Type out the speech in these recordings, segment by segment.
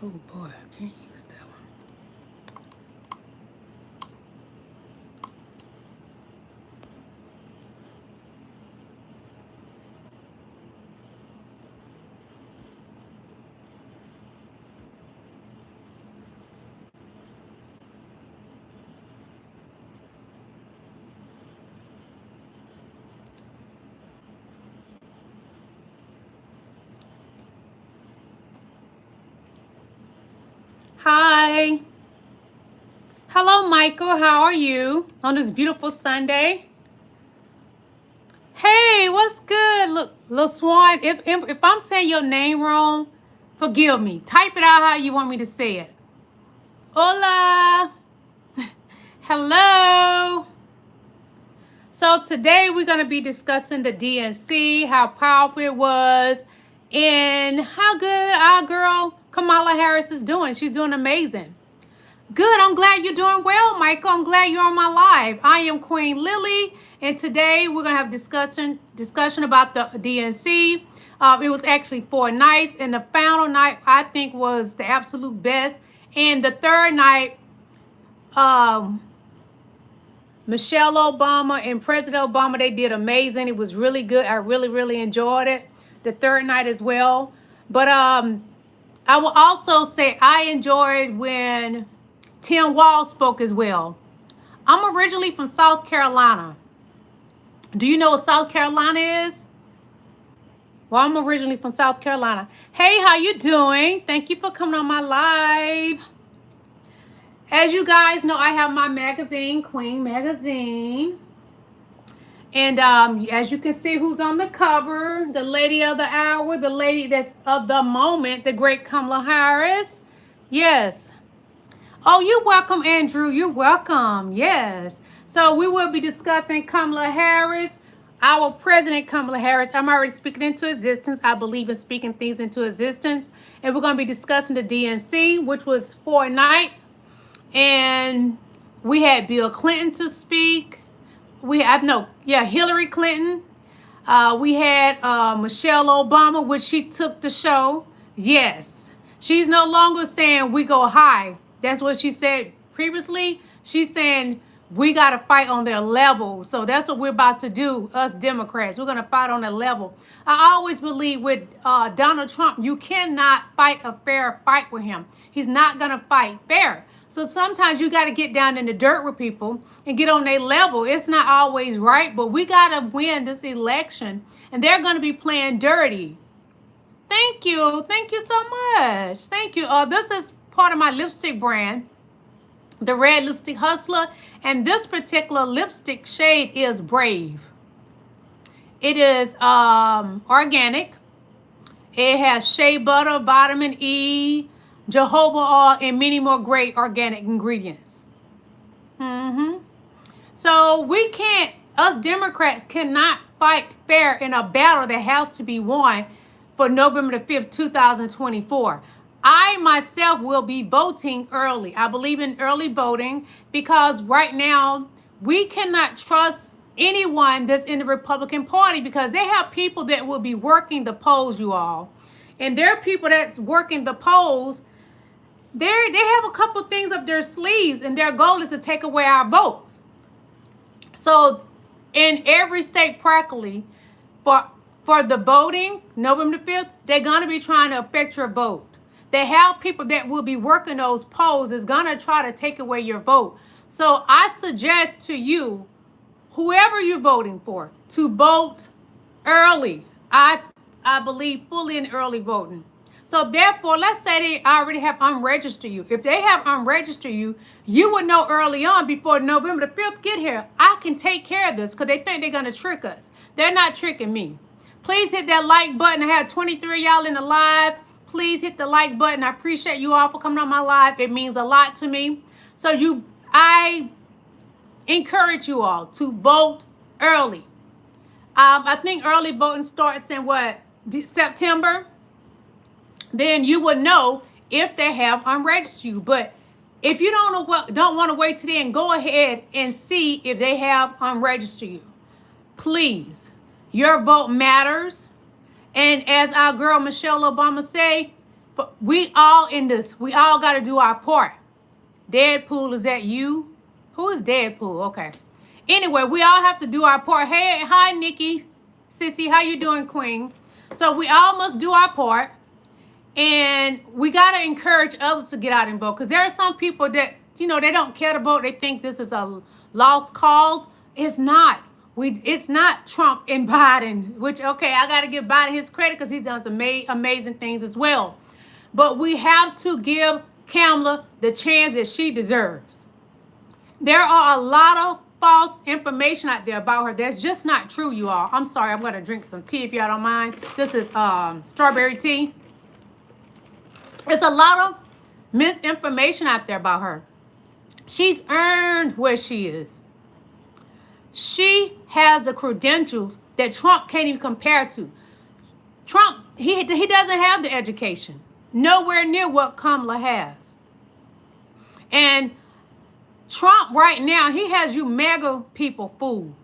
Oh boy, I can't use that one. Hi. Hello, Michael. How are you on this beautiful Sunday? Hey, what's good? Look, Lil Swan, if I'm saying your name wrong, forgive me. Type it out how you want me to say it. Hola. Hello. So today we're going to be discussing the DNC, how powerful it was, and how good our girl Kamala Harris is doing. She's doing amazing. Good. I'm glad you're doing well, Michael. I'm glad you're on my live. I am Queen Lily, and today we're going to have discussion about the DNC. It was actually 4 nights, and the final night I think was the absolute best. And the third night, Michelle Obama and President Obama, they did amazing. It was really good. I really enjoyed it. The third night as well. But I will also say I enjoyed when Tim Walz spoke as well. I'm originally from South Carolina. Do you know what South Carolina is? Well, I'm originally from South Carolina. Hey, how you doing? Thank you for coming on my live. As you guys know, I have my magazine, Queen Magazine. And as you can see who's on the cover, the lady of the hour, the lady that's of the moment, the great Kamala Harris. Yes. Oh, you're welcome, Andrew. You're welcome. Yes. So we will be discussing Kamala Harris, our President Kamala Harris. I'm already speaking into existence. I believe in speaking things into existence. And we're going to be discussing the DNC, which was 4 nights. And we had Bill Clinton to speak. Hillary Clinton. We had Michelle Obama, which she took the show. Yes. She's no longer saying we go high. That's what she said previously. She's saying we got to fight on their level. So that's what we're about to do, us Democrats. We're going to fight on their level. I always believe with Donald Trump, you cannot fight a fair fight with him. He's not going to fight fair. So sometimes you got to get down in the dirt with people and get on their level. It's not always right, but we got to win this election. And they're going to be playing dirty. Thank you. Thank you so much. Thank you. This is part of my lipstick brand, the Red Lipstick Hustler. And this particular lipstick shade is Brave. It is organic. It has shea butter, vitamin E, jojoba oil, and many more great organic ingredients. So we can't, us Democrats cannot fight fair in a battle that has to be won for November the 5th, 2024. I myself will be voting early. I believe in early voting because right now we cannot trust anyone that's in the Republican Party because they have people that will be working the polls, you all. And there are people that's working the polls. They have a couple things up their sleeves, and their goal is to take away our votes. So in every state practically, for the voting, November 5th, they're going to be trying to affect your vote. They have people that will be working those polls is going to try to take away your vote. So I suggest to you, whoever you're voting for, to vote early. I believe fully in early voting. So therefore, let's say they already have unregistered you. If they have unregistered you, you would know early on before November the 5th get here. I can take care of this because they think they're going to trick us. They're not tricking me. Please hit that like button. I have 23 y'all in the live. please hit the like button. I appreciate you all for coming on my live. It means a lot to me. So I encourage you all to vote early. I think early voting starts in September. Then you will know if they have unregistered you. But if you don't want to wait till then, go ahead and see if they have unregistered you. Please, your vote matters. And as our girl Michelle Obama say, we all in this. We all got to do our part. Deadpool, is that you? Who is Deadpool? Okay. Anyway, we all have to do our part. Hey, hi, Nikki. Sissy, how you doing, Queen? So we all must do our part. And we got to encourage others to get out and vote. Because there are some people that, they don't care to vote. They think this is a lost cause. It's not. It's not Trump and Biden, which, okay, I got to give Biden his credit because he's done some amazing things as well. But we have to give Kamala the chance that she deserves. There are a lot of false information out there about her that's just not true, you all. I'm sorry, I'm going to drink some tea if y'all don't mind. This is strawberry tea. It's a lot of misinformation out there about her. She's earned where she is. She has the credentials that Trump can't even compare to. Trump, he doesn't have the education. Nowhere near what Kamala has. And Trump right now, he has you MAGA people fooled.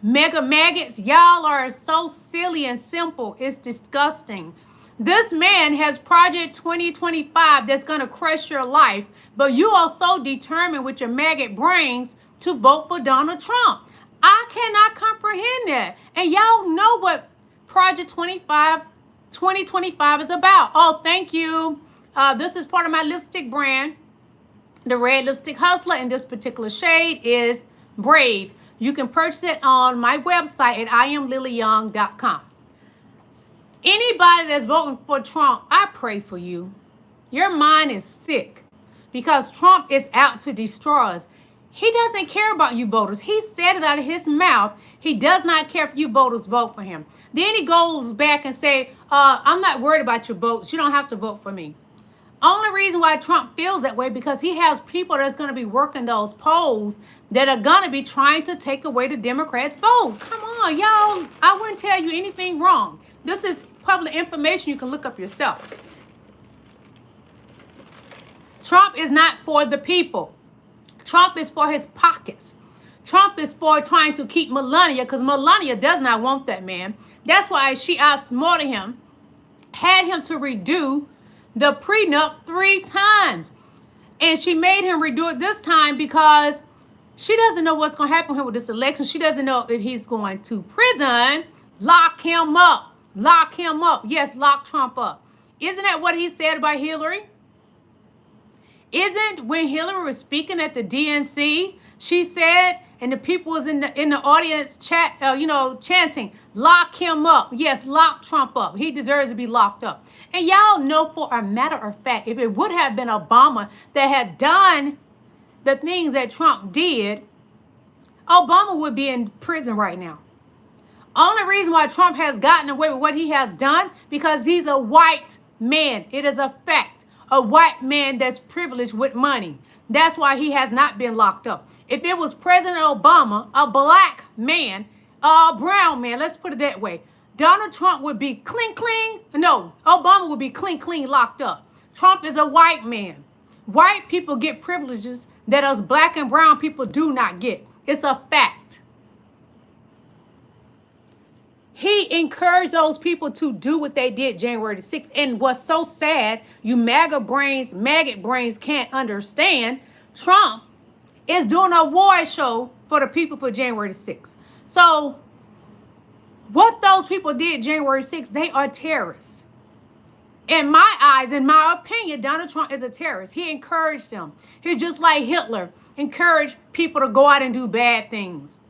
Mega maggots, y'all are so silly and simple. It's disgusting. This man has Project 2025 that's going to crush your life. But you are so determined with your maggot brains to vote for Donald Trump. I cannot comprehend that. And y'all know what Project 2025 is about. Oh, thank you. This is part of my lipstick brand. The red lipstick hustler in this particular shade is Brave. You can purchase it on my website at IamLilyYoung.com. Anybody that's voting for Trump, I pray for you. Your mind is sick because Trump is out to destroy us. He doesn't care about you voters. He said it out of his mouth. He does not care if you voters vote for him. Then he goes back and say, I'm not worried about your votes. You don't have to vote for me. Only reason why Trump feels that way because he has people that's going to be working those polls that are going to be trying to take away the Democrats' vote. Come on, y'all. I wouldn't tell you anything wrong. This is public information you can look up yourself. Trump is not for the people. Trump is for his pockets. Trump is for trying to keep Melania because Melania does not want that man. That's why she outsmarted him, had him to redo the prenup 3 times. And she made him redo it this time because she doesn't know what's going to happen here with this election. She doesn't know if he's going to prison. Lock him up. Lock him up. Yes, lock Trump up. Isn't that what he said about Hillary? Isn't when Hillary was speaking at the DNC, she said, and the people was in the audience chanting, lock him up. Yes, lock Trump up. He deserves to be locked up. And y'all know for a matter of fact, if it would have been Obama that had done the things that Trump did, Obama would be in prison right now. Only reason why Trump has gotten away with what he has done, because he's a white man. It is a fact. A white man that's privileged with money. That's why he has not been locked up. If it was President Obama, a black man, a brown man, let's put it that way, Donald Trump would be clean. No, Obama would be clean locked up. Trump is a white man. White people get privileges that us black and brown people do not get. It's a fact. He encouraged those people to do what they did January the 6th. And what's so maggot brains can't understand, Trump is doing a war show for the people for January the 6th. So what those people did January 6th, they are terrorists. In my eyes, in my opinion, Donald Trump is a terrorist. He encouraged them. He's just like Hitler, encouraged people to go out and do bad things.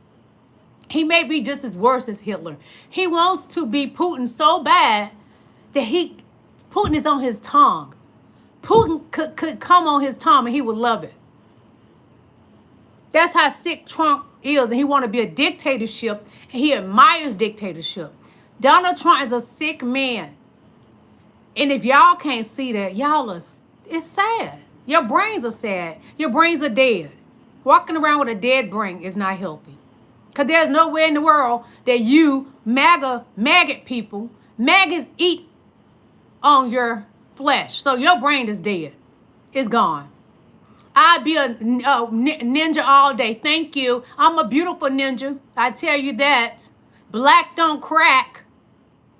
He may be just as worse as Hitler. He wants to be Putin so bad that Putin is on his tongue. Putin could come on his tongue and he would love it. That's how sick Trump is. And he wants to be a dictatorship. And he admires dictatorship. Donald Trump is a sick man. And if y'all can't see that, it's sad. Your brains are sad. Your brains are dead. Walking around with a dead brain is not healthy. Because there's nowhere in the world that you, maggot people, maggots eat on your flesh. So your brain is dead. It's gone. I'd be a ninja all day. Thank you. I'm a beautiful ninja. I tell you that. Black don't crack.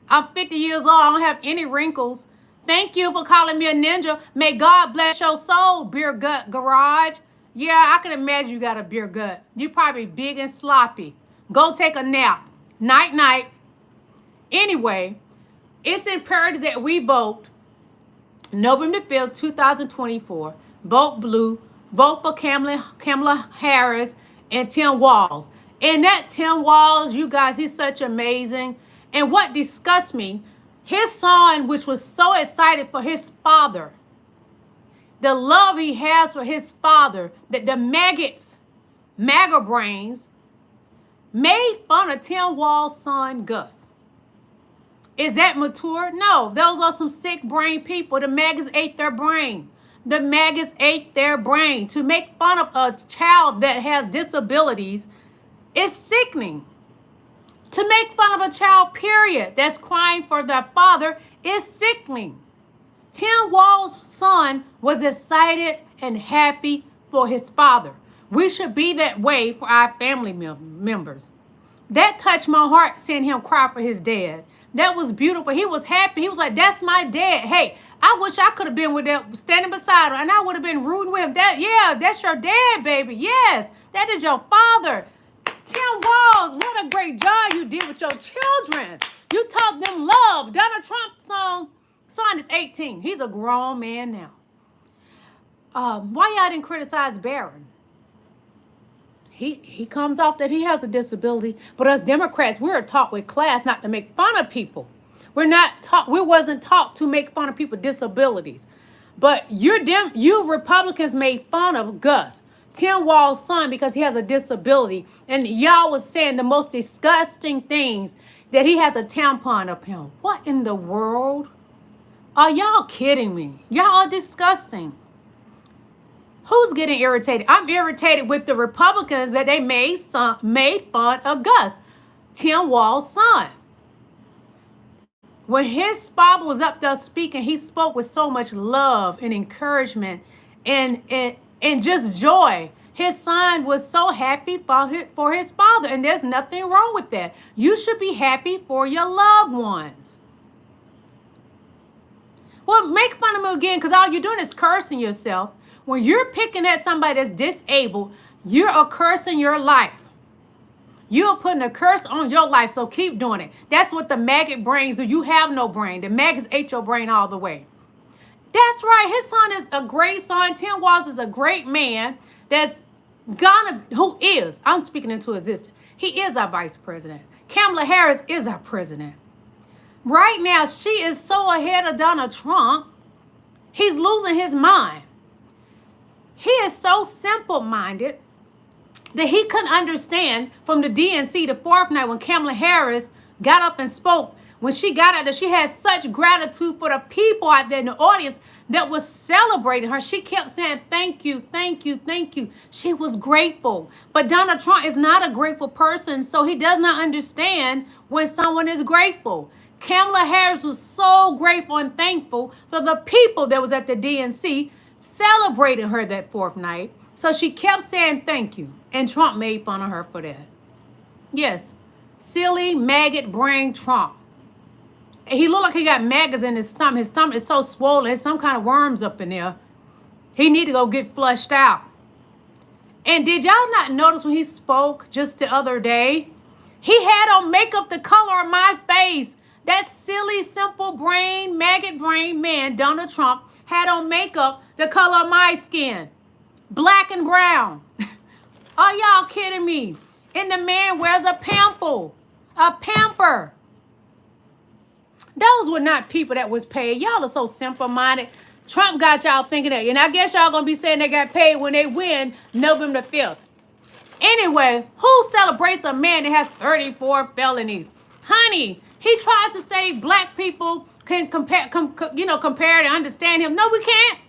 I'm 50 years old. I don't have any wrinkles. Thank you for calling me a ninja. May God bless your soul, beer gut garage. Yeah, I can imagine you got a beer gut. You probably big and sloppy. Go take a nap. Night, night. Anyway, it's imperative that we vote November 5th, 2024. Vote blue. Vote for Kamala Harris and Tim Walz. And that Tim Walz, you guys, he's such amazing. And what disgusts me, his son, which was so excited for his father, the love he has for his father, that the MAGA brains, made fun of Tim Walz's son, Gus. Is that mature? No, those are some sick brain people. The MAGAs ate their brain. The MAGAs ate their brain. To make fun of a child that has disabilities is sickening. To make fun of a child, period, that's crying for their father is sickening. Tim Walz's son was excited and happy for his father. We should be that way for our family members. That touched my heart, seeing him cry for his dad. That was beautiful. He was happy. He was like, that's my dad. Hey, I wish I could have been with that, standing beside him, and I would have been rooting with him. That's your dad, baby. Yes, that is your father. Tim Walz, what a great job you did with your children. You taught them love. Donald Trump's son is 18. He's a grown man now. Why y'all didn't criticize Barron? He comes off that he has a disability, but us Democrats, we're taught with class not to make fun of people. We wasn't taught to make fun of people with disabilities. But you Republicans made fun of Gus, Tim Walz's son, because he has a disability. And y'all was saying the most disgusting things, that he has a tampon up him. What in the world? Are y'all kidding me? Y'all are disgusting. Who's getting irritated? I'm irritated with the Republicans that they made fun of Gus, Tim Walz's son. When his father was up there speaking, he spoke with so much love and encouragement and just joy. His son was so happy for his father, and there's nothing wrong with that. You should be happy for your loved ones. Well, make fun of him again, because all you're doing is cursing yourself. When you're picking at somebody that's disabled, you're cursing your life. You're putting a curse on your life, so keep doing it. That's what the maggot brains do. You have no brain. The maggots ate your brain all the way. That's right. His son is a great son. Tim Walz is a great man I'm speaking into existence. He is our vice president. Kamala Harris is our president. Right now, she is so ahead of Donald Trump. He's losing his mind. He is so simple-minded that he couldn't understand from the DNC the fourth night when Kamala Harris got up and spoke. When she got out there, she had such gratitude for the people out there in the audience that was celebrating her. She kept saying, thank you, thank you, thank you. She was grateful. But Donald Trump is not a grateful person, so he does not understand when someone is grateful. Kamala Harris was so grateful and thankful for the people that was at the DNC celebrating her that fourth night. So she kept saying thank you. And Trump made fun of her for that. Yes. Silly, maggot brain Trump. He looked like he got maggots in his stomach. His stomach is so swollen. There's some kind of worms up in there. He need to go get flushed out. And did y'all not notice when he spoke just the other day? He had on makeup the color of my face. That silly, simple brain, maggot brain man, Donald Trump, had on makeup the color of my skin. Black and brown. Are y'all kidding me? And the man wears a pamper. A pamper. Those were not people that was paid. Y'all are so simple-minded. Trump got y'all thinking that. And I guess y'all going to be saying they got paid when they win November 5th. Anyway, who celebrates a man that has 34 felonies? Honey, he tries to save black people can compare, compare and understand him. No, we can't.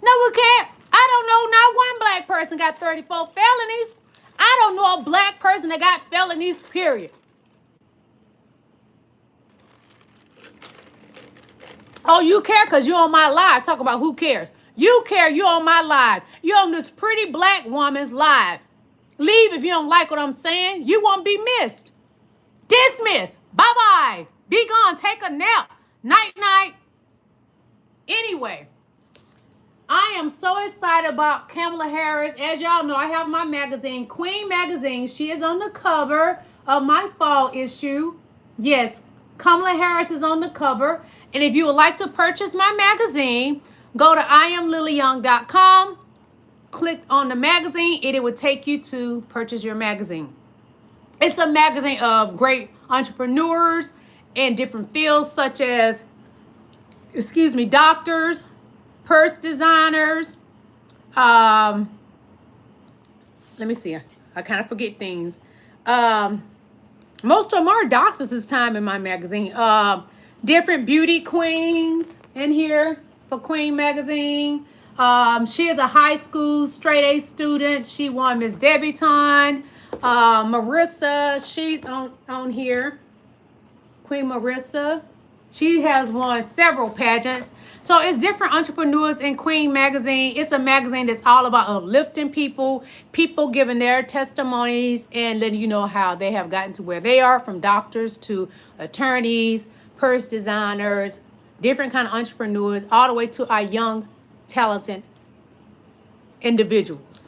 No, we can't. I don't know not one black person got 34 felonies. I don't know a black person that got felonies, period. Oh, you care because you're on my live. Talk about who cares. You care, you're on my live. You're on this pretty black woman's live. Leave if you don't like what I'm saying. You won't be missed. Dismiss. Bye-bye. Be gone. Take a nap. Night-night. Anyway, I am so excited about Kamala Harris. As y'all know, I have my magazine, Queen Magazine. She is on the cover of my fall issue. Yes, Kamala Harris is on the cover. And if you would like to purchase my magazine, go to IamLilyYoung.com. Click on the magazine. It would take you to purchase your magazine. It's a magazine of great entrepreneurs in different fields such as, doctors, purse designers. Let me see. I kind of forget things. Most of them are doctors this time in my magazine. Different beauty queens in here for Queen Magazine. She is a high school straight A student. She won Miss Debutante. Marissa, she's on here. Queen Marissa. She has won several pageants. So it's different entrepreneurs in Queen Magazine. It's a magazine that's all about uplifting people, people giving their testimonies and letting you know how they have gotten to where they are, from doctors to attorneys, purse designers, different kind of entrepreneurs, all the way to our young, talented individuals,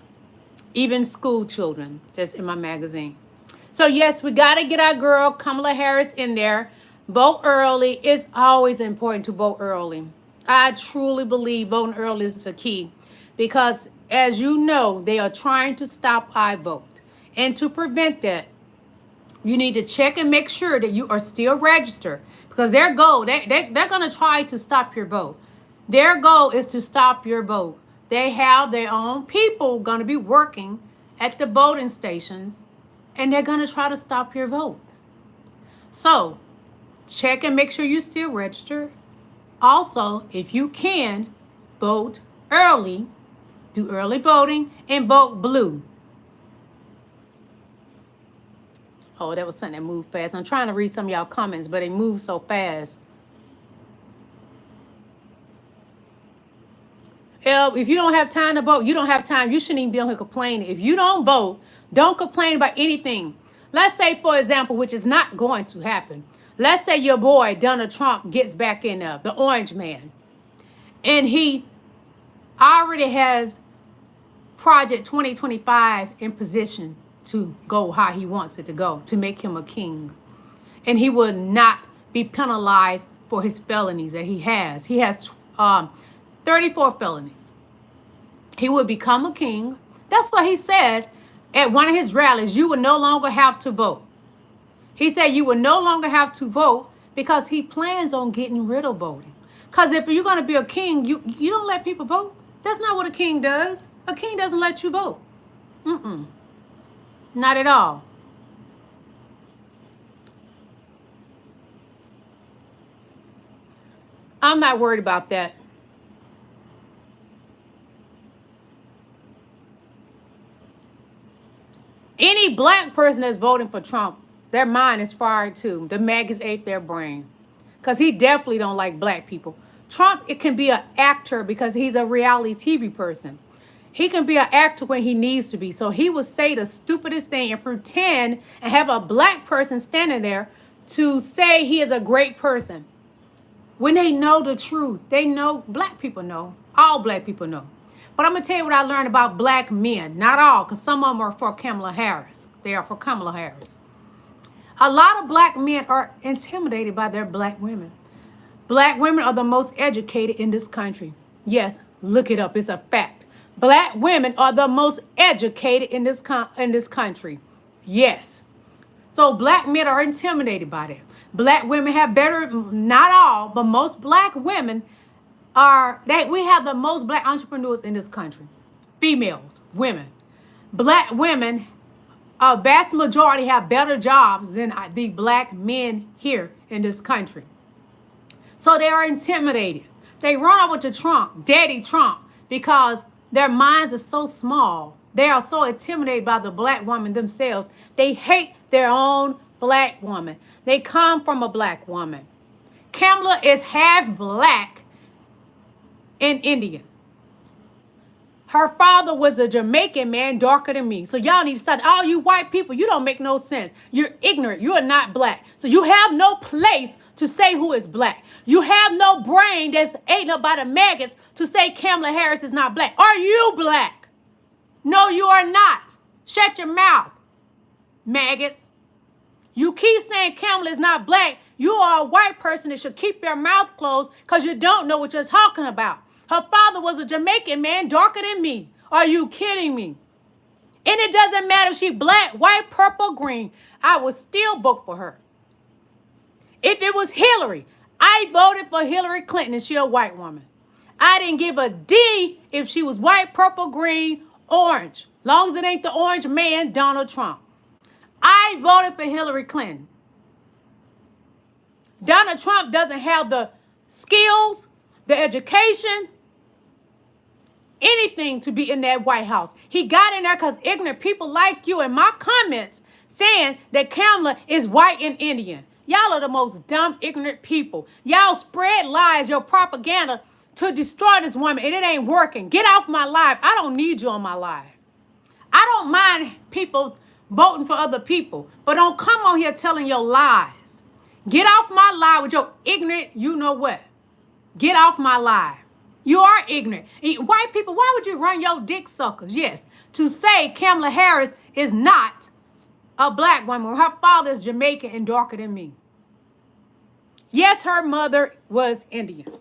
even school children that's in my magazine. So yes, we got to get our girl Kamala Harris in there. Vote early. It's always important to vote early. I truly believe voting early is the key because, as you know, they are trying to stop our vote. And to prevent that, you need to check and make sure that you are still registered, because their goal, they're going to try to stop your vote. Their goal is to stop your vote. They have their own people going to be working at the voting stations, and they're going to try to stop your vote. So check and make sure you're still registered. Also, if you can, vote early, do early voting, and vote blue. Oh, that was something that moved fast. I'm trying to read some of y'all comments, but it moved so fast. If you don't have time to vote, you don't have time. You shouldn't even be on here complaining. If you don't vote, don't complain about anything. Let's say, for example, which is not going to happen. Let's say your boy, Donald Trump, gets back in there, the orange man. And he already has Project 2025 in position to go how he wants it to go, to make him a king. And he will not be penalized for his felonies that he has. He has 34 felonies. He will become a king. That's what he said at one of his rallies. You will no longer have to vote. He said you will no longer have to vote because he plans on getting rid of voting. Because if you're going to be a king, you don't let people vote. That's not what a king does. A king doesn't let you vote. Not at all. I'm not worried about that. Any black person that's voting for Trump, their mind is fired too. The MAGAs ate their brain. Because he definitely don't like black people. Trump, it can be an actor because he's a reality TV person. He can be an actor when he needs to be. So he will say the stupidest thing and pretend and have a black person standing there to say he is a great person. When they know the truth, they know, black people know, all black people know. But I'm going to tell you what I learned about black men. Not all, because some of them are for Kamala Harris. They are for Kamala Harris. A lot of black men are intimidated by their black women. Black women are the most educated in this country. Yes, look it up. It's a fact. Black women are the most educated in this country. Yes. So black men are intimidated by that. Black women have better, not all, but most black women we have the most black entrepreneurs in this country. Females, women. Black women, a vast majority have better jobs than the black men here in this country. So they are intimidated. They run over to Trump, Daddy Trump, because their minds are so small. They are so intimidated by the black woman themselves. They hate their own black woman. They come from a black woman. Kamala is half black and Indian. Her father was a Jamaican man, darker than me. So y'all need to start. All you white people, you don't make no sense. You're ignorant. You are not black. So you have no place to say who is black. You have no brain that's eaten up by the maggots to say Kamala Harris is not black. Are you black? No, you are not. Shut your mouth, maggots. You keep saying Kamala is not black. You are a white person that should keep your mouth closed because you don't know what you're talking about. Her father was a Jamaican man, darker than me. Are you kidding me? And it doesn't matter if she's black, white, purple, green. I would still vote for her. If it was Hillary, I voted for Hillary Clinton and she's a white woman. I didn't give a D if she was white, purple, green, orange. Long as it ain't the orange man, Donald Trump. I voted for Hillary Clinton. Donald Trump doesn't have the skills, the education, anything to be in that White House. He got in there because ignorant people like you in my comments saying that Kamala is white and Indian. Y'all are the most dumb, ignorant people. Y'all spread lies, your propaganda to destroy this woman, and it ain't working. Get off my live. I don't need you on my live. I don't mind people voting for other people, but don't come on here telling your lies. Get off my live with your ignorant, you know what. Get off my live. You are ignorant. White people, why would you run your dick suckers? Yes, to say Kamala Harris is not a black woman. Her father is Jamaican and darker than me. Yes, her mother was Indian.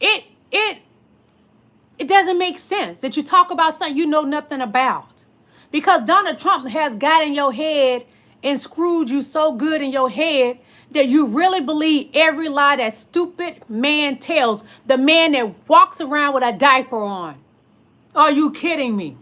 It doesn't make sense that you talk about something you know nothing about. Because Donald Trump has got in your head and screwed you so good in your head that you really believe every lie that stupid man tells. The man that walks around with a diaper on. Are you kidding me?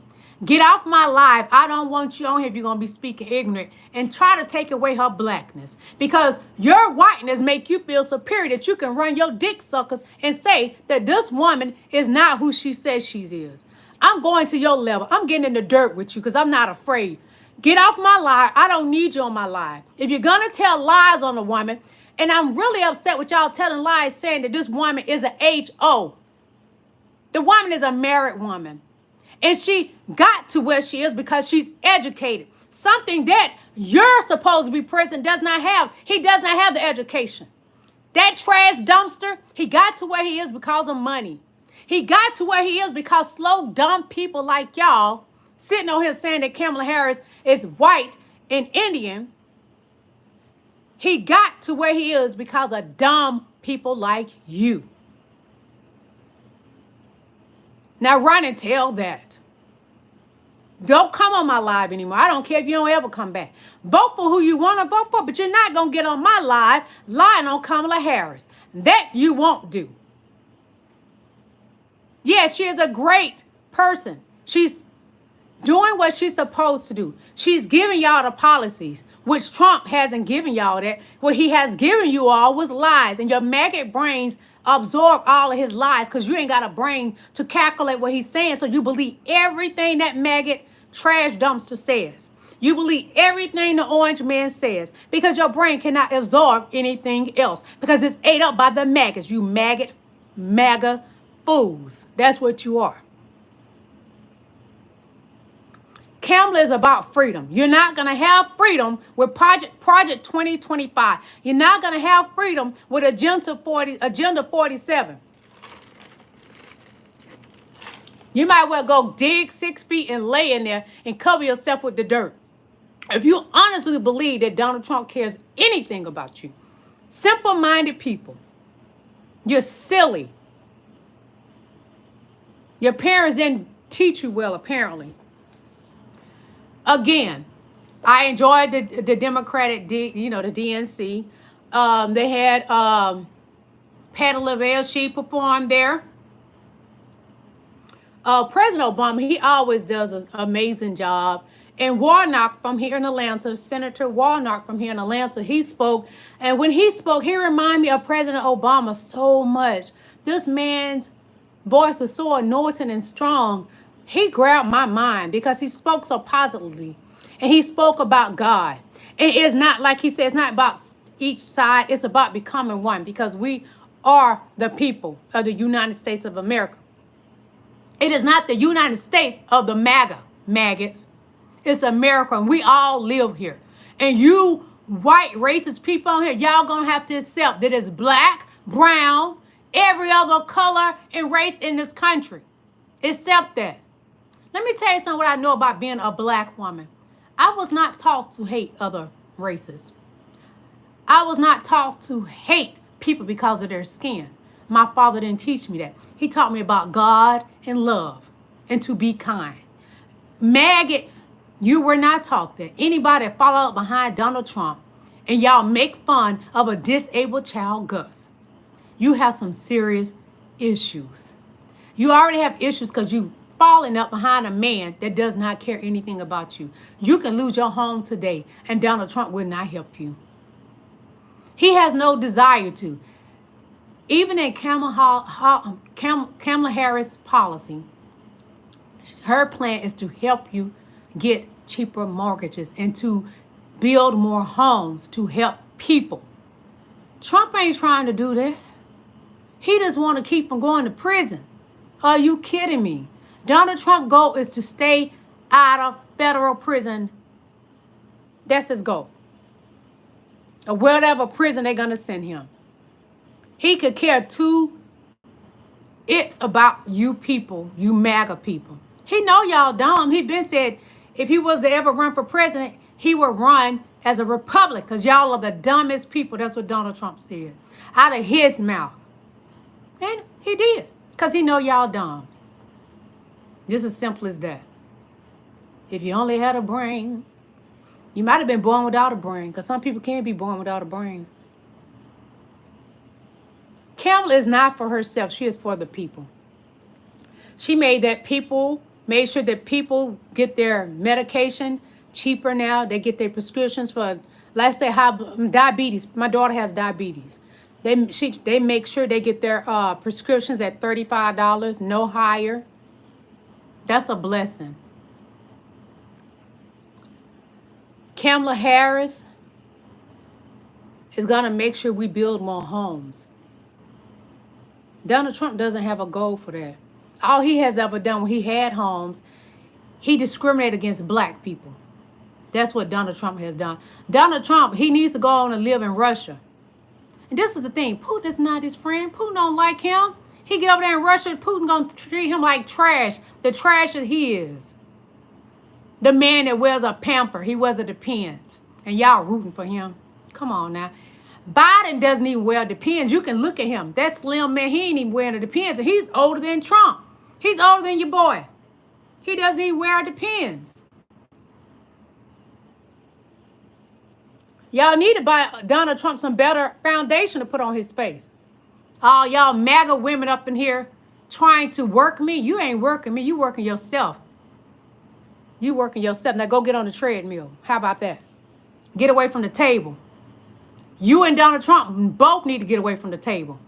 Get off my live. I don't want you on here if you're going to be speaking ignorant and try to take away her blackness. Because your whiteness make you feel superior that you can run your dick suckers and say that this woman is not who she says she is. I'm going to your level. I'm getting in the dirt with you because I'm not afraid. Get off my live. I don't need you on my live. If you're going to tell lies on a woman, and I'm really upset with y'all telling lies saying that this woman is a HO. The woman is a married woman. And she got to where she is because she's educated. Something that you're supposed to be president does not have. He does not have the education. That trash dumpster, he got to where he is because of money. He got to where he is because slow, dumb people like y'all sitting on here saying that Kamala Harris is white and Indian. He got to where he is because of dumb people like you. Now run and tell that. Don't come on my live anymore. I don't care if you don't ever come back. Vote for who you want to vote for, but you're not going to get on my live lying on Kamala Harris. That you won't do. Yes, she is a great person. She's doing what she's supposed to do. She's giving y'all the policies, which Trump hasn't given y'all that. What he has given you all was lies, and your maggot brains absorb all of his lies because you ain't got a brain to calculate what he's saying, so you believe everything that maggot trash dumpster says. You believe everything the orange man says because your brain cannot absorb anything else because it's ate up by the maggots. You maggot, MAGA fools. That's what you are. Kamala is about freedom. You're not going to have freedom with Project 2025. You're not going to have freedom with Agenda 47. You might well go dig 6 feet and lay in there and cover yourself with the dirt. If you honestly believe that Donald Trump cares anything about you, simple-minded people, you're silly. Your parents didn't teach you well, apparently. Again, I enjoyed the Democratic, the DNC. They had Patty LaBelle, she performed there. President Obama, he always does an amazing job And Warnock from here in Atlanta, Senator Warnock from here in Atlanta, he spoke. And when he spoke, he reminded me of President Obama so much. This man's voice was so anointed and strong. He grabbed my mind because he spoke so positively. And he spoke about God. It is not, like he said, it's not about each side. It's about becoming one, because we are the people of the United States of America. It is not the United States of the maggots. It's America, and we all live here. And you white racist people on here, y'all gonna have to accept that it's black, brown, every other color and race in this country. Accept that. Let me tell you something what I know about being a black woman. I was not taught to hate other races. I was not taught to hate people because of their skin. My father didn't teach me that. He taught me about God and love and to be kind. Maggots, you were not taught that. Anybody that follow up behind Donald Trump and y'all make fun of a disabled child, Gus, you have some serious issues. You already have issues because you falling up behind a man that does not care anything about you. You can lose your home today and Donald Trump will not help you. He has no desire to. Even in Kamala Harris policy, her plan is to help you get cheaper mortgages and to build more homes to help people. Trump ain't trying to do that. He just want to keep from going to prison. Are you kidding me? Donald Trump's goal is to stay out of federal prison. That's his goal. Or whatever prison they're going to send him. He could care too. It's about you people, you MAGA people. He know y'all dumb. He been said if he was to ever run for president, he would run as a Republican because y'all are the dumbest people. That's what Donald Trump said out of his mouth. And he did because he know y'all dumb. Just as simple as that. If you only had a brain, you might have been born without a brain because some people can't be born without a brain. Kamala is not for herself. She is for the people. She made sure that people get their medication cheaper now. They get their prescriptions for, let's say, diabetes. My daughter has diabetes. They make sure they get their prescriptions at $35, no higher. That's a blessing. Kamala Harris is going to make sure we build more homes. Donald Trump doesn't have a goal for that. All he has ever done when he had homes, he discriminated against black people. That's what Donald Trump has done. Donald Trump, he needs to go on and live in Russia. And this is the thing. Putin is not his friend. Putin don't like him. He get over there in Russia, Putin going to treat him like trash. The trash that he is. The man that wears a pamper. He wears a Depends. And y'all rooting for him. Come on now. Biden doesn't even wear Depends. You can look at him. That slim man, he ain't even wearing a Depends. And he's older than Trump. He's older than your boy. He doesn't even wear Depends. Y'all need to buy Donald Trump some better foundation to put on his face. All y'all MAGA women up in here trying to work me. You ain't working me. You working yourself. You working yourself. Now go get on the treadmill. How about that? Get away from the table. You and Donald Trump both need to get away from the table.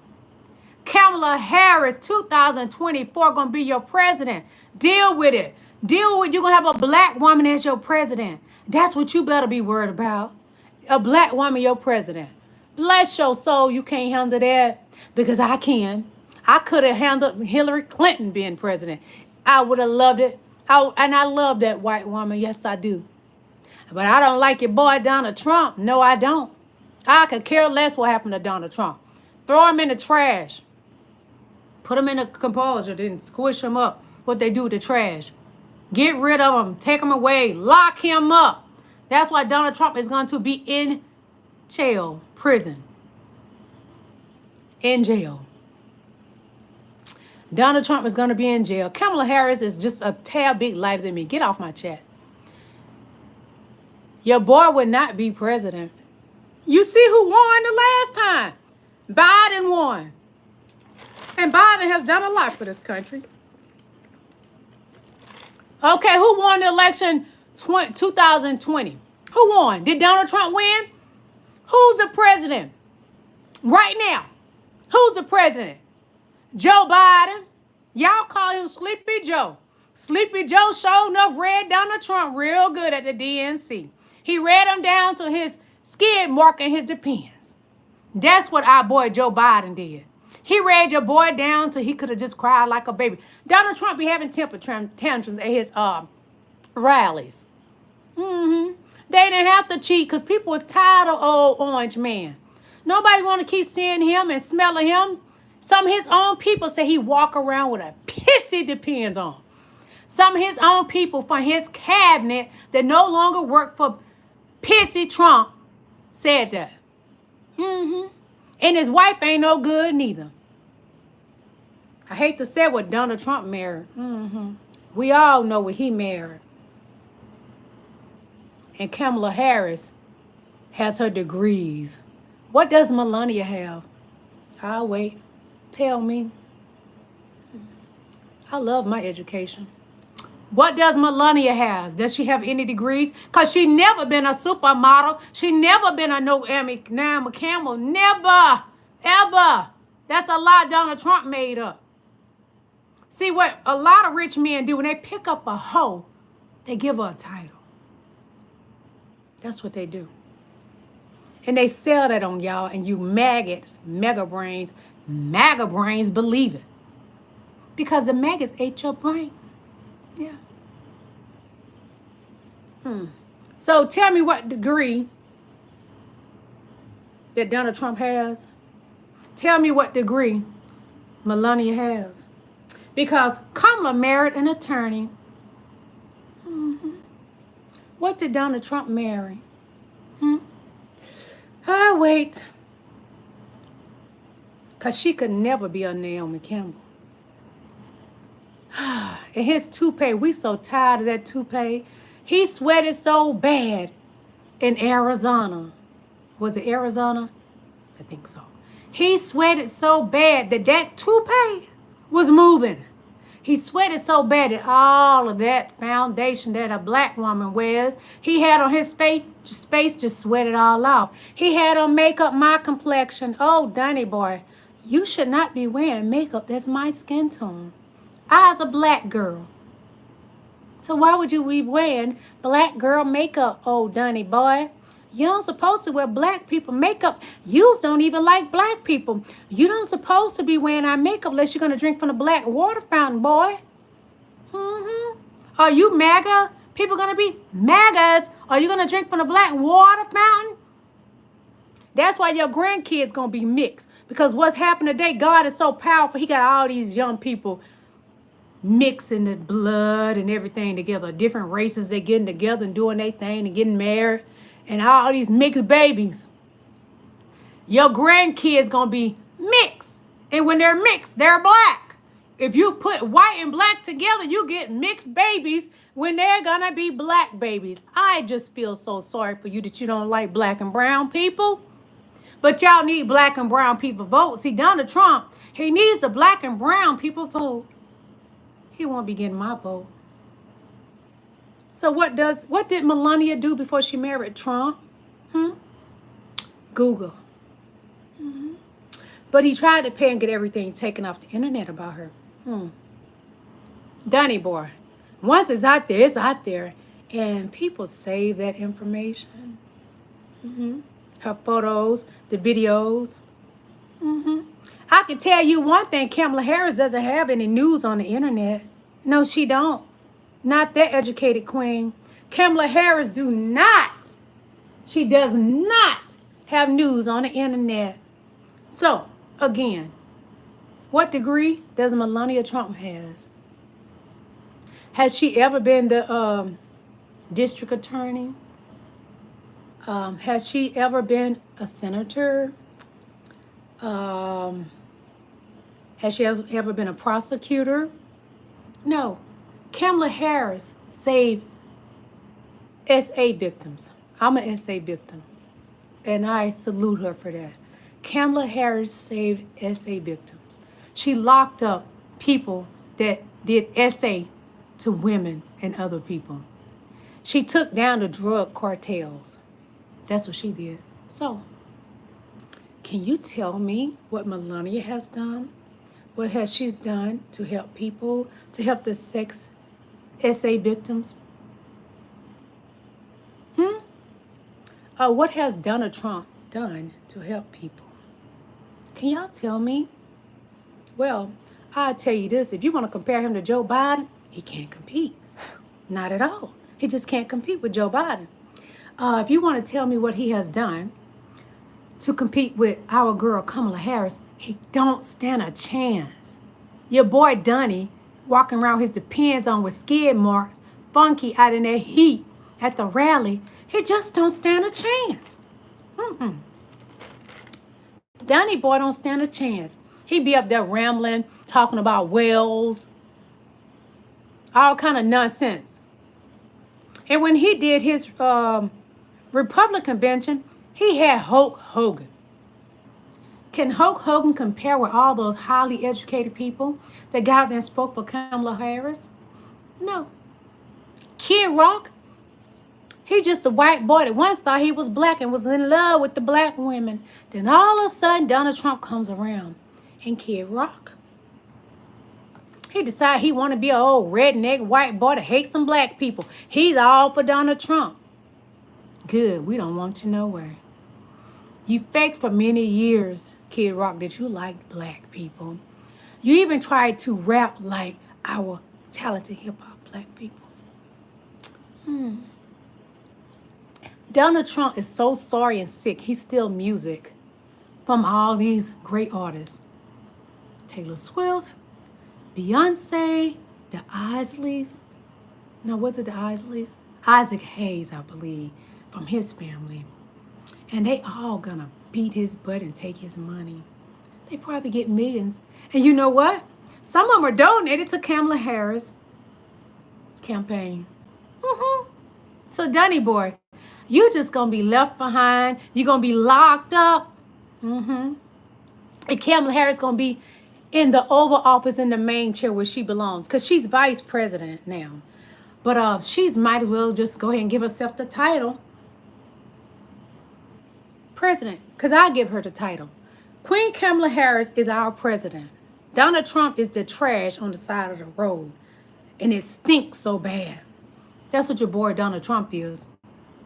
Kamala Harris, 2024, going to be your president. Deal with it. Deal with it. You're going to have a black woman as your president. That's what you better be worried about. A black woman, your president. Bless your soul, you can't handle that. Because I can. I could have handled Hillary Clinton being president. I would have loved it. And I love that white woman. Yes, I do. But I don't like your boy Donald Trump. No, I don't. I could care less what happened to Donald Trump. Throw him in the trash. Put him in a composer, then squish him up. What they do with the trash. Get rid of him. Take him away. Lock him up. That's why Donald Trump is going to be in jail, prison. In jail. Donald Trump is going to be in jail. Kamala Harris is just a tad bit lighter than me. Get off my chat. Your boy would not be president. You see who won the last time? Biden won. And Biden has done a lot for this country. Okay, who won the election 2020. Who won? Did Donald Trump win? Who's the president right now? Who's the president? Joe Biden. Y'all call him Sleepy Joe. Sleepy Joe showed enough read Donald Trump real good at the DNC. He read him down to his skid mark and his depends. That's what our boy Joe Biden did. He read your boy down till he could have just cried like a baby. Donald Trump be having temper tantrums at his rallies. They didn't have to cheat because people were tired of old orange man. Nobody want to keep seeing him and smelling him. Some of his own people say he walk around with a pissy depends on. Some of his own people from his cabinet that no longer work for pissy Trump said that. And his wife ain't no good neither. I hate to say what Donald Trump married. We all know what he married. And Kamala Harris has her degrees. What does Melania have? I'll wait. Tell me. I love my education. What does Melania have? Does she have any degrees? Because she never been a supermodel. She Never been a Naomi Campbell. Never. Ever. That's a lie Donald Trump made up. See, what a lot of rich men do when they pick up a hoe, they give her a title. That's what they do. And they sell that on y'all, and you maggots, MAGA brains believe it. Because the maggots ate your brain. Yeah. So tell me what degree that Donald Trump has. Tell me what degree Melania has. Because Kamala married an attorney. What did Donald Trump marry? I'll wait. Because she could never be a Naomi Campbell. And his toupee, we so tired of that toupee. He sweated so bad in Arizona. Was it Arizona? I think so. He sweated so bad that toupee was moving. He sweated so bad that all of that foundation that a black woman wears, he had on his face just sweated all off. He had on makeup, my complexion. Oh, Dunny boy, you should not be wearing makeup. That's my skin tone. I's a black girl. So why would you be wearing black girl makeup, oh, Dunny boy? You don't supposed to wear black people makeup. You don't even like black people. You don't supposed to be wearing our makeup unless you're going to drink from the black water fountain, boy. Are you MAGA? People going to be MAGAs. Are you going to drink from the black water fountain? That's why your grandkids going to be mixed. Because what's happened today, God is so powerful. He got all these young people mixing the blood and everything together. Different races, they getting together and doing their thing and getting married. And all these mixed babies. Your grandkids gonna be mixed. And when they're mixed, they're black. If you put white and black together, you get mixed babies when they're gonna be black babies. I just feel so sorry for you that you don't like black and brown people. But y'all need black and brown people vote. See, Donald Trump, he needs the black and brown people vote. He won't be getting my vote. So what did Melania do before she married Trump? Google. But he tried to pay and get everything taken off the internet about her. Dunny boy. Once it's out there, it's out there. And people save that information. Her photos, the videos. I can tell you one thing, Kamala Harris doesn't have any news on the internet. No, she don't. Not that educated queen. Kamala Harris she does not have news on the internet. So, again, what degree does Melania Trump has? Has she ever been the district attorney? Has she ever been a senator? Has she ever been a prosecutor? No. Kamala Harris saved SA victims. I'm an SA victim, and I salute her for that. Kamala Harris saved SA victims. She locked up people that did SA to women and other people. She took down the drug cartels. That's what she did. So, can you tell me what Melania has done? What has she done to help people, to help the sex SA victims? What has Donald Trump done to help people? Can y'all tell me? Well, I'll tell you this. If you want to compare him to Joe Biden, he can't compete. Not at all. He just can't compete with Joe Biden. If you want to tell me what he has done to compete with our girl Kamala Harris, he don't stand a chance. Your boy Donnie walking around his Depends on with skid marks, funky out in that heat at the rally, he just don't stand a chance. Donnie boy don't stand a chance. He be up there rambling, talking about wells, all kind of nonsense. And when he did his Republican convention, he had Hulk Hogan. Can Hulk Hogan compare with all those highly educated people that got out there and spoke for Kamala Harris? No. Kid Rock, he just a white boy that once thought he was black and was in love with the black women. Then all of a sudden, Donald Trump comes around. And Kid Rock, he decided he want to be an old redneck white boy that hates some black people. He's all for Donald Trump. Good, we don't want you nowhere. You faked for many years, Kid Rock, that you liked black people. You even tried to rap like our talented hip-hop black people. Donald Trump is so sorry and sick. He steals music from all these great artists. Taylor Swift, Beyonce, the Isleys. No, was it the Isleys? Isaac Hayes, I believe, from his family. And they all gonna beat his butt and take his money. They probably get millions. And you know what? Some of them are donated to Kamala Harris campaign. So, Donnie boy, you just gonna be left behind. You're gonna be locked up. And Kamala Harris gonna be in the Oval Office in the main chair where she belongs, because she's vice president now. But she's might as well just go ahead and give herself the title president, because I'll give her the title. Queen Kamala Harris is our president. Donald Trump is the trash on the side of the road, and it stinks so bad. That's what your boy Donald Trump is.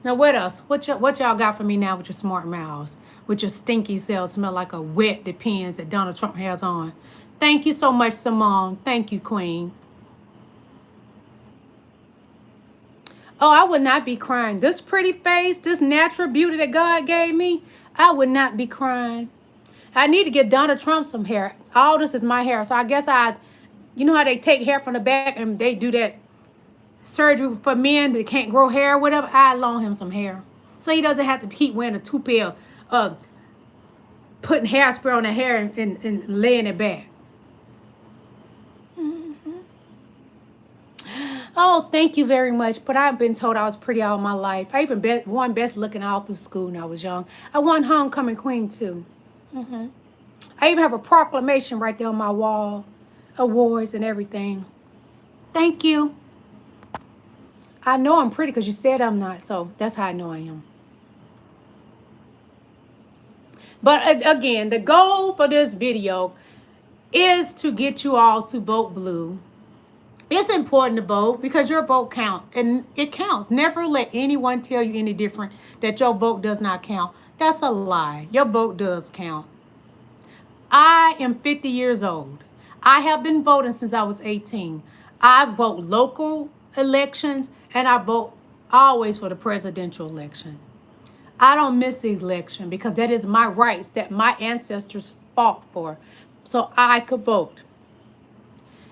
Now what else? What y'all got for me now with your smart mouths? With your stinky self, smell like a wet Depends that Donald Trump has on. Thank you so much, Simone. Thank you, Queen. Oh, I would not be crying. This pretty face, this natural beauty that God gave me, I would not be crying. I need to get Donald Trump some hair. All this is my hair. So I guess you know how they take hair from the back and they do that surgery for men that can't grow hair or whatever? I loan him some hair. So he doesn't have to keep wearing a toupee of putting hairspray on the hair and laying it back. Oh, thank you very much. But I've been told I was pretty all my life. I even won best looking all through school when I was young. I won homecoming queen too. I even have a proclamation right there on my wall. Awards and everything. Thank you. I know I'm pretty because you said I'm not. So that's how I know I am. But again, the goal for this video is to get you all to vote blue. It's important to vote because your vote counts, and it counts. Never let anyone tell you any different, that your vote does not count. That's a lie. Your vote does count. I am 50 years old. I have been voting since I was 18. I vote local elections, and I vote always for the presidential election. I don't miss the election because that is my rights that my ancestors fought for, so I could vote.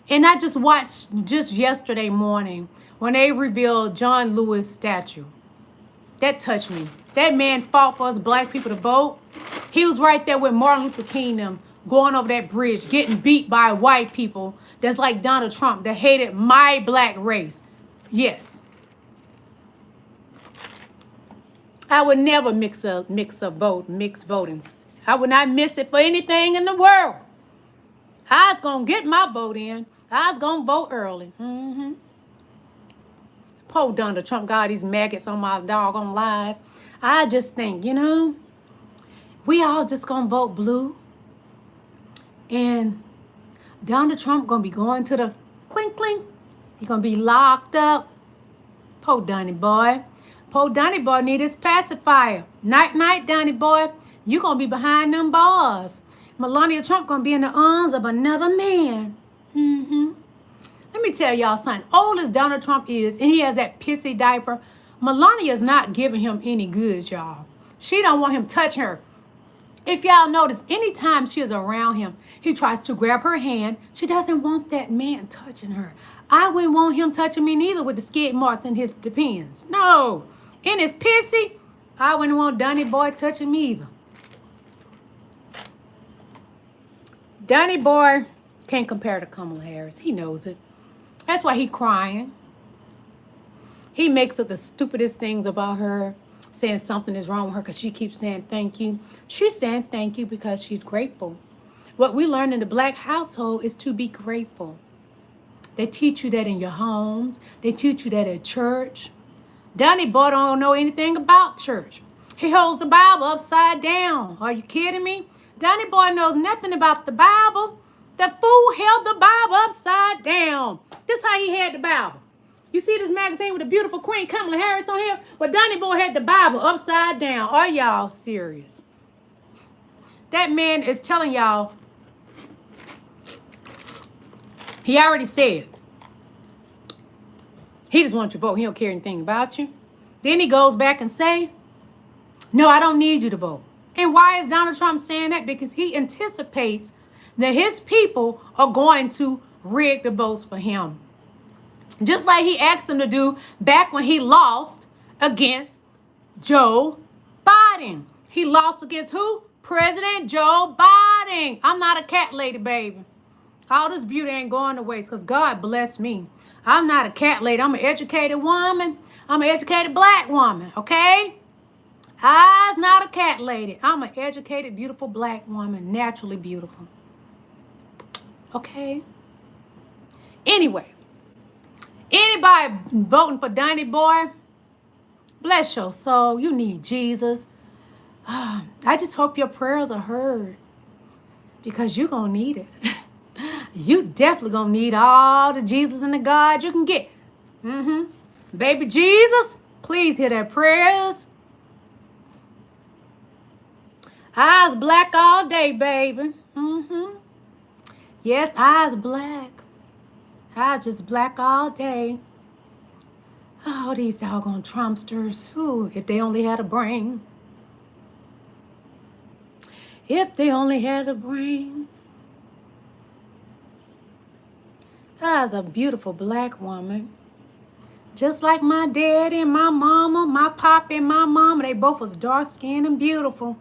And I just watched just yesterday morning when they revealed John Lewis' statue. That touched me. That man fought for us black people to vote. He was right there with Martin Luther King them going over that bridge, getting beat by white people that's like Donald Trump that hated my black race. Yes. I would never mix voting. I would not miss it for anything in the world. I was going to get my vote in. I was going to vote early. Po Donald Trump got these maggots on my doggone live. I just think, you know, we all just gonna vote blue. And Donald Trump gonna be going to the clink clink. He gonna be locked up. Po Donny boy. Po Donny boy need his pacifier. Night night, Donny boy. You gonna be behind them bars. Melania Trump gonna be in the arms of another man. Let me tell y'all something. Old as Donald Trump is, and he has that pissy diaper, Melania is not giving him any goods, y'all. She don't want him touch her. If y'all notice, anytime she is around him, he tries to grab her hand. She doesn't want that man touching her. I wouldn't want him touching me neither with the skid marks and his depends. No. And his pissy, I wouldn't want Donny boy touching me either. Donny boy can't compare to Kamala Harris. He knows it. That's why he crying. He makes up the stupidest things about her, saying something is wrong with her because she keeps saying thank you. She's saying thank you because she's grateful. What we learn in the black household is to be grateful. They teach you that in your homes. They teach you that at church. Donny boy don't know anything about church. He holds the Bible upside down. Are you kidding me? Donny boy knows nothing about the Bible. The fool held the Bible upside down. This how he had the Bible. You see this magazine with the beautiful Queen Kamala Harris on here? Well, Donny boy had the Bible upside down. Are y'all serious? That man is telling y'all, he already said, he just wants your vote. He don't care anything about you. Then he goes back and say, no, I don't need you to vote. And why is Donald Trump saying that? Because he anticipates that his people are going to rig the votes for him. Just like he asked them to do back when he lost against Joe Biden. He lost against who? President Joe Biden. I'm not a cat lady, baby. All this beauty ain't going to waste because God bless me. I'm not a cat lady. I'm an educated woman. I'm an educated black woman, okay? I's not a cat lady. I'm an educated, beautiful black woman, naturally beautiful. Okay? Anyway, anybody voting for Donny boy, bless your soul. You need Jesus. I just hope your prayers are heard because you're going to need it. You definitely going to need all the Jesus and the God you can get. Baby Jesus, please hear their prayers. Eyes black all day, baby. Yes, eyes black. Eyes just black all day. Oh, these doggone Trumpsters. Ooh, if they only had a brain. If they only had a brain. I's a beautiful black woman. Just like my daddy and my mama, my pop and my mama. They both was dark-skinned and beautiful.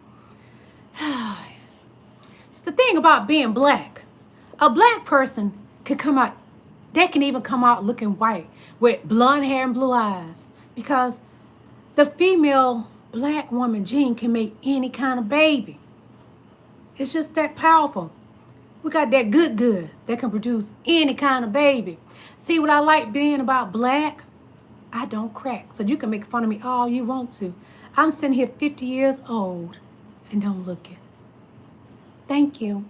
It's the thing about being black. A black person can come out, they can even come out looking white with blonde hair and blue eyes because the female black woman gene can make any kind of baby. It's just that powerful. We got that good that can produce any kind of baby. See what I like being about black? I don't crack. So you can make fun of me all you want to. I'm sitting here 50 years old and don't look it. Thank you.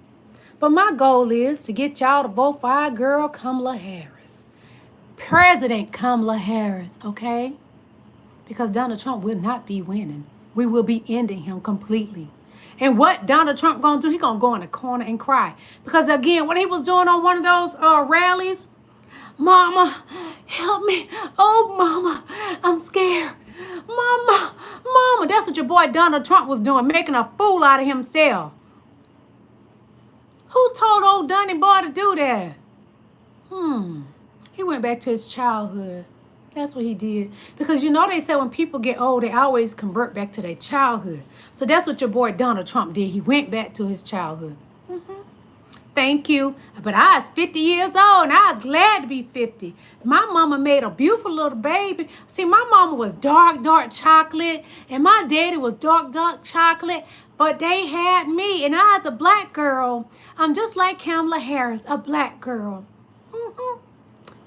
But my goal is to get y'all to vote for our girl Kamala Harris. President Kamala Harris, okay? Because Donald Trump will not be winning. We will be ending him completely. And what Donald Trump gonna do? He gonna go in a corner and cry. Because again, what he was doing on one of those rallies, Mama, help me. Oh, Mama, I'm scared. Mama. That's what your boy Donald Trump was doing, making a fool out of himself. Who told old Donny boy to do that? He went back to his childhood. That's what he did. Because you know they say when people get old, they always convert back to their childhood. So that's what your boy Donald Trump did. He went back to his childhood. Thank you. But I was 50 years old and I was glad to be 50. My mama made a beautiful little baby. See, my mama was dark chocolate and my daddy was dark chocolate. But they had me and I was a black girl. I'm just like Kamala Harris, a black girl.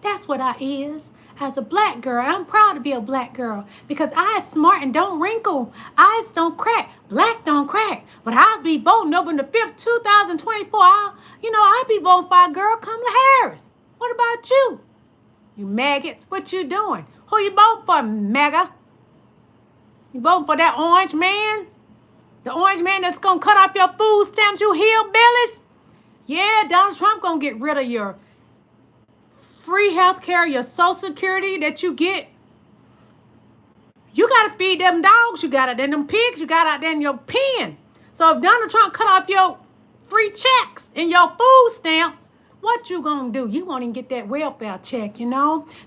That's what I is. As a black girl, I'm proud to be a black girl because I is smart and don't wrinkle. Eyes don't crack. Black don't crack. But I'll be voting November the 5th, 2024. I'll be voting for our girl Kamala Harris. What about you? You maggots, what you doing? Who you voting for, MAGA? You voting for that orange man? The orange man that's going to cut off your food stamps, you hillbillies? Yeah, Donald Trump going to get rid of your free health care, your Social Security that you get. You got to feed them dogs you got out there, them pigs you got out there in your pen. So if Donald Trump cut off your free checks and your food stamps, what you going to do? You won't even get that welfare check,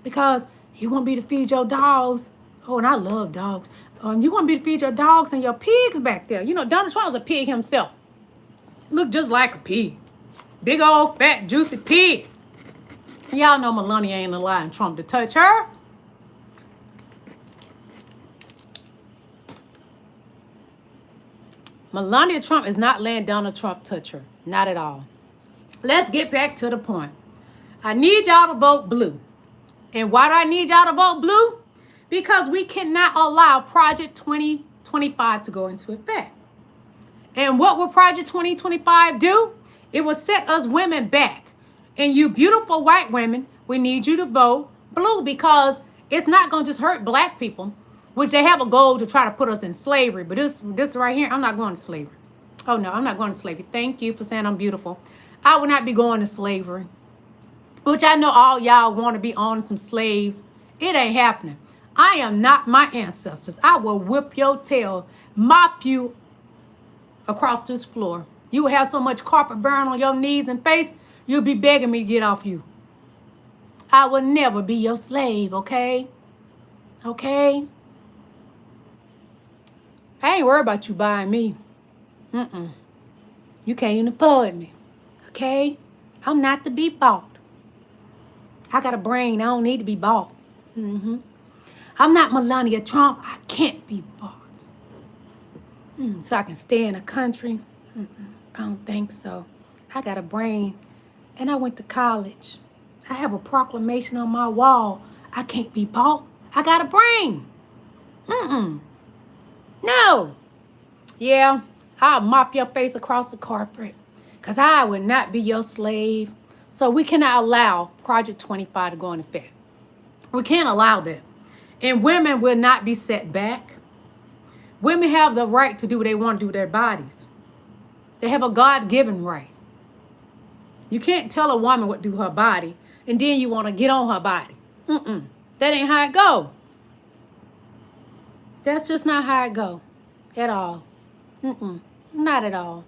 because you want me to feed your dogs. Oh, and I love dogs. You want me to feed your dogs and your pigs back there. Donald Trump's a pig himself. Look just like a pig. Big old fat juicy pig. Y'all know Melania ain't allowing Trump to touch her. Melania Trump is not letting Donald Trump touch her. Not at all. Let's get back to the point. I need y'all to vote blue. And why do I need y'all to vote blue? Because we cannot allow Project 2025 to go into effect. And what will Project 2025 do? It will set us women back. And you beautiful white women, we need you to vote blue because it's not going to just hurt black people, which they have a goal to try to put us in slavery. But this right here, I'm not going to slavery. Oh, no, I'm not going to slavery. Thank you for saying I'm beautiful. I would not be going to slavery, which I know all y'all want to be on some slaves. It ain't happening. I am not my ancestors. I will whip your tail, mop you across this floor. You will have so much carpet burn on your knees and face, you'll be begging me to get off you. I will never be your slave, okay? Okay? I ain't worried about you buying me. You can't even afford me, okay? I'm not to be bought. I got a brain. I don't need to be bought. I'm not Melania Trump. I can't be bought. So I can stay in a country? I don't think so. I got a brain. And I went to college. I have a proclamation on my wall. I can't be bought. I got a brain. No. Yeah, I'll mop your face across the carpet because I would not be your slave. So we cannot allow Project 25 to go into effect. We can't allow that. And women will not be set back. Women have the right to do what they want to do with their bodies. They have a God-given right. You can't tell a woman what to do with her body, and then you want to get on her body. That ain't how it go. That's just not how it go at all. Not at all.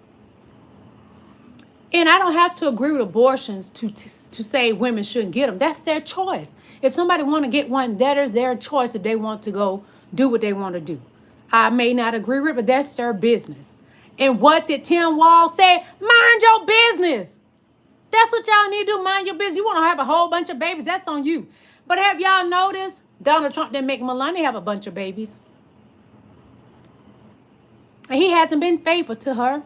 And I don't have to agree with abortions to say women shouldn't get them. That's their choice. If somebody want to get one, that is their choice if they want to go do what they want to do. I may not agree with it, but that's their business. And what did Tim Walz say? Mind your business. That's what y'all need to do, mind your business. You want to have a whole bunch of babies, that's on you. But have y'all noticed Donald Trump didn't make Melania have a bunch of babies? And he hasn't been faithful to her.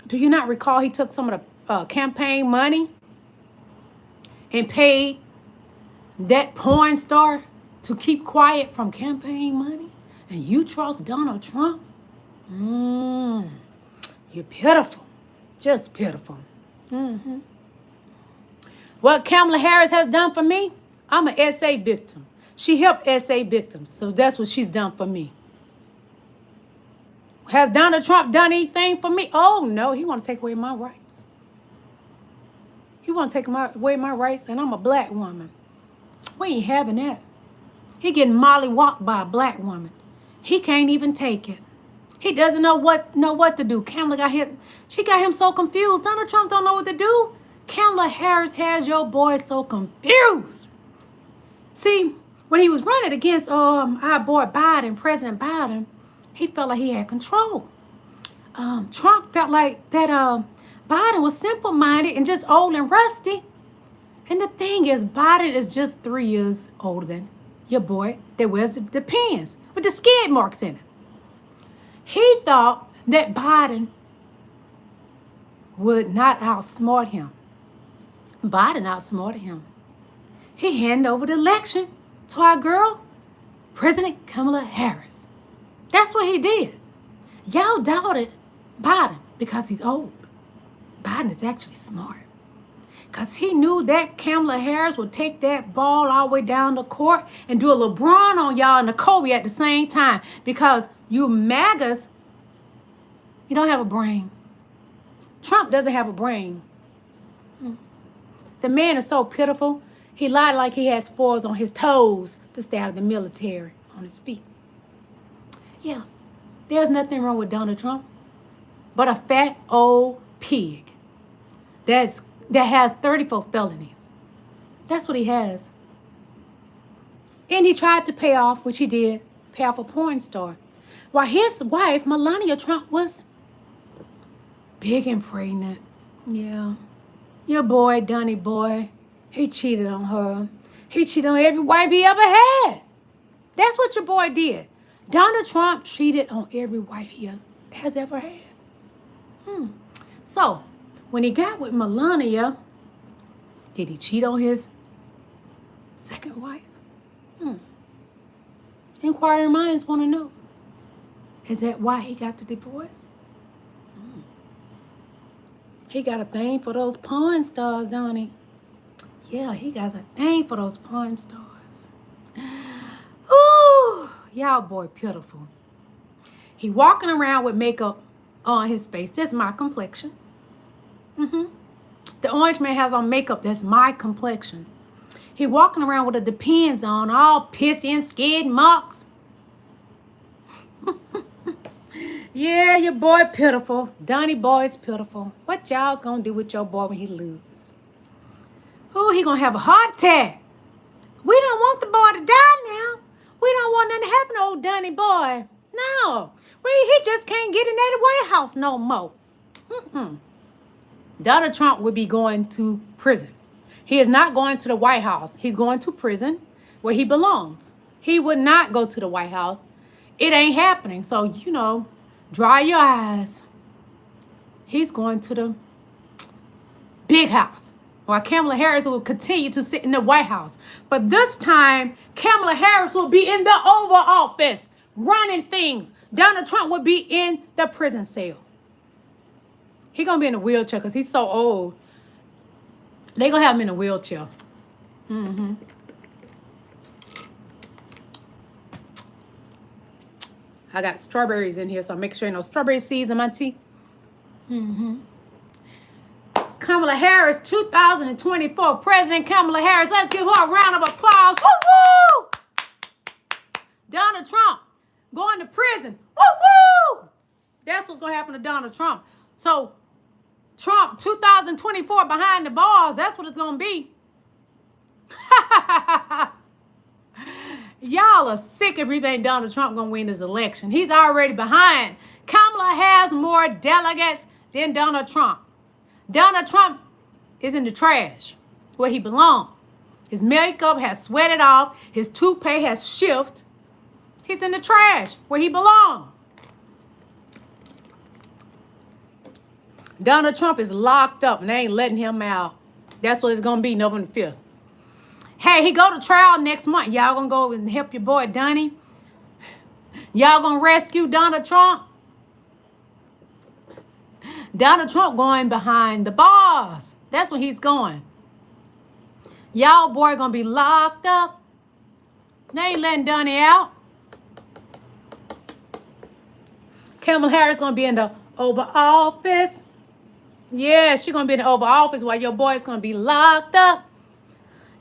Do you not recall he took some of the campaign money and paid that porn star to keep quiet from campaign money? And you trust Donald Trump? You're pitiful. Just pitiful. What Kamala Harris has done for me, I'm an SA victim. She helped SA victims, so that's what she's done for me. Has Donald Trump done anything for me? Oh, no, he want to take away my rights. He want to take away my rights, and I'm a black woman. We ain't having that. He getting mollywalked by a black woman. He can't even take it. He doesn't know what to do. Kamala got him. She got him so confused. Donald Trump don't know what to do. Kamala Harris has your boy so confused. See, when he was running against our boy Biden, President Biden, he felt like he had control. Trump felt like that Biden was simple-minded and just old and rusty. And the thing is, Biden is just 3 years older than your boy that wears the pins with the skid marks in it. He thought that Biden would not outsmart him. Biden outsmarted him. He handed over the election to our girl, President Kamala Harris. That's what he did. Y'all doubted Biden because he's old. Biden is actually smart. Because he knew that Kamala Harris would take that ball all the way down the court and do a LeBron on y'all and a Kobe at the same time. Because you MAGAs, you don't have a brain. Trump doesn't have a brain. The man is so pitiful. He lied like he had spores on his toes to stay out of the military on his feet. Yeah, there's nothing wrong with Donald Trump, but a fat old pig that has 34 felonies. That's what he has. And he tried to pay off, which he did, pay off a porn star. While his wife, Melania Trump, was big and pregnant. Yeah. Your boy, Donnie boy, he cheated on her. He cheated on every wife he ever had. That's what your boy did. Donald Trump cheated on every wife he has ever had. So, when he got with Melania, did he cheat on his second wife? Inquiring minds want to know. Is that why he got the divorce? He got a thing for those porn stars, don't he? Yeah, he got a thing for those porn stars. Ooh, y'all boy pitiful. He walking around with makeup on his face. That's my complexion. The orange man has on makeup. That's my complexion. He walking around with a Depends on, all pissy and skid marks. Yeah, your boy pitiful. Donnie boy's pitiful. What y'all's gonna do with your boy when he lose? Ooh, he gonna have a heart attack. We don't want the boy to die now. We don't want nothing to happen to old Donnie boy. No. He just can't get in that White House no more. Donald Trump would be going to prison. He is not going to the White House. He's going to prison where he belongs. He would not go to the White House. It ain't happening. So, dry your eyes. He's going to the big house, while Kamala Harris will continue to sit in the White House. But this time, Kamala Harris will be in the Oval Office running things. Donald Trump will be in the prison cell. He's going to be in a wheelchair because he's so old. They're going to have him in a wheelchair. I got strawberries in here, so make sure no strawberry seeds in my tea. Kamala Harris, 2024 President Kamala Harris. Let's give her a round of applause. Woo woo! Donald Trump going to prison. Woo woo! That's what's going to happen to Donald Trump. So, Trump, 2024 behind the bars. That's what it's going to be. Y'all are sick if you think Donald Trump going to win this election. He's already behind. Kamala has more delegates than Donald Trump. Donald Trump is in the trash where he belongs. His makeup has sweated off. His toupee has shifted. He's in the trash where he belongs. Donald Trump is locked up and they ain't letting him out. That's what it's going to be November 5th. Hey, he go to trial next month. Y'all going to go and help your boy Donnie? Y'all going to rescue Donald Trump? Donald Trump going behind the bars. That's where he's going. Y'all boy going to be locked up. They ain't letting Donnie out. Kamala Harris going to be in the Oval Office. Yeah, she's going to be in the Oval Office while your boy's going to be locked up.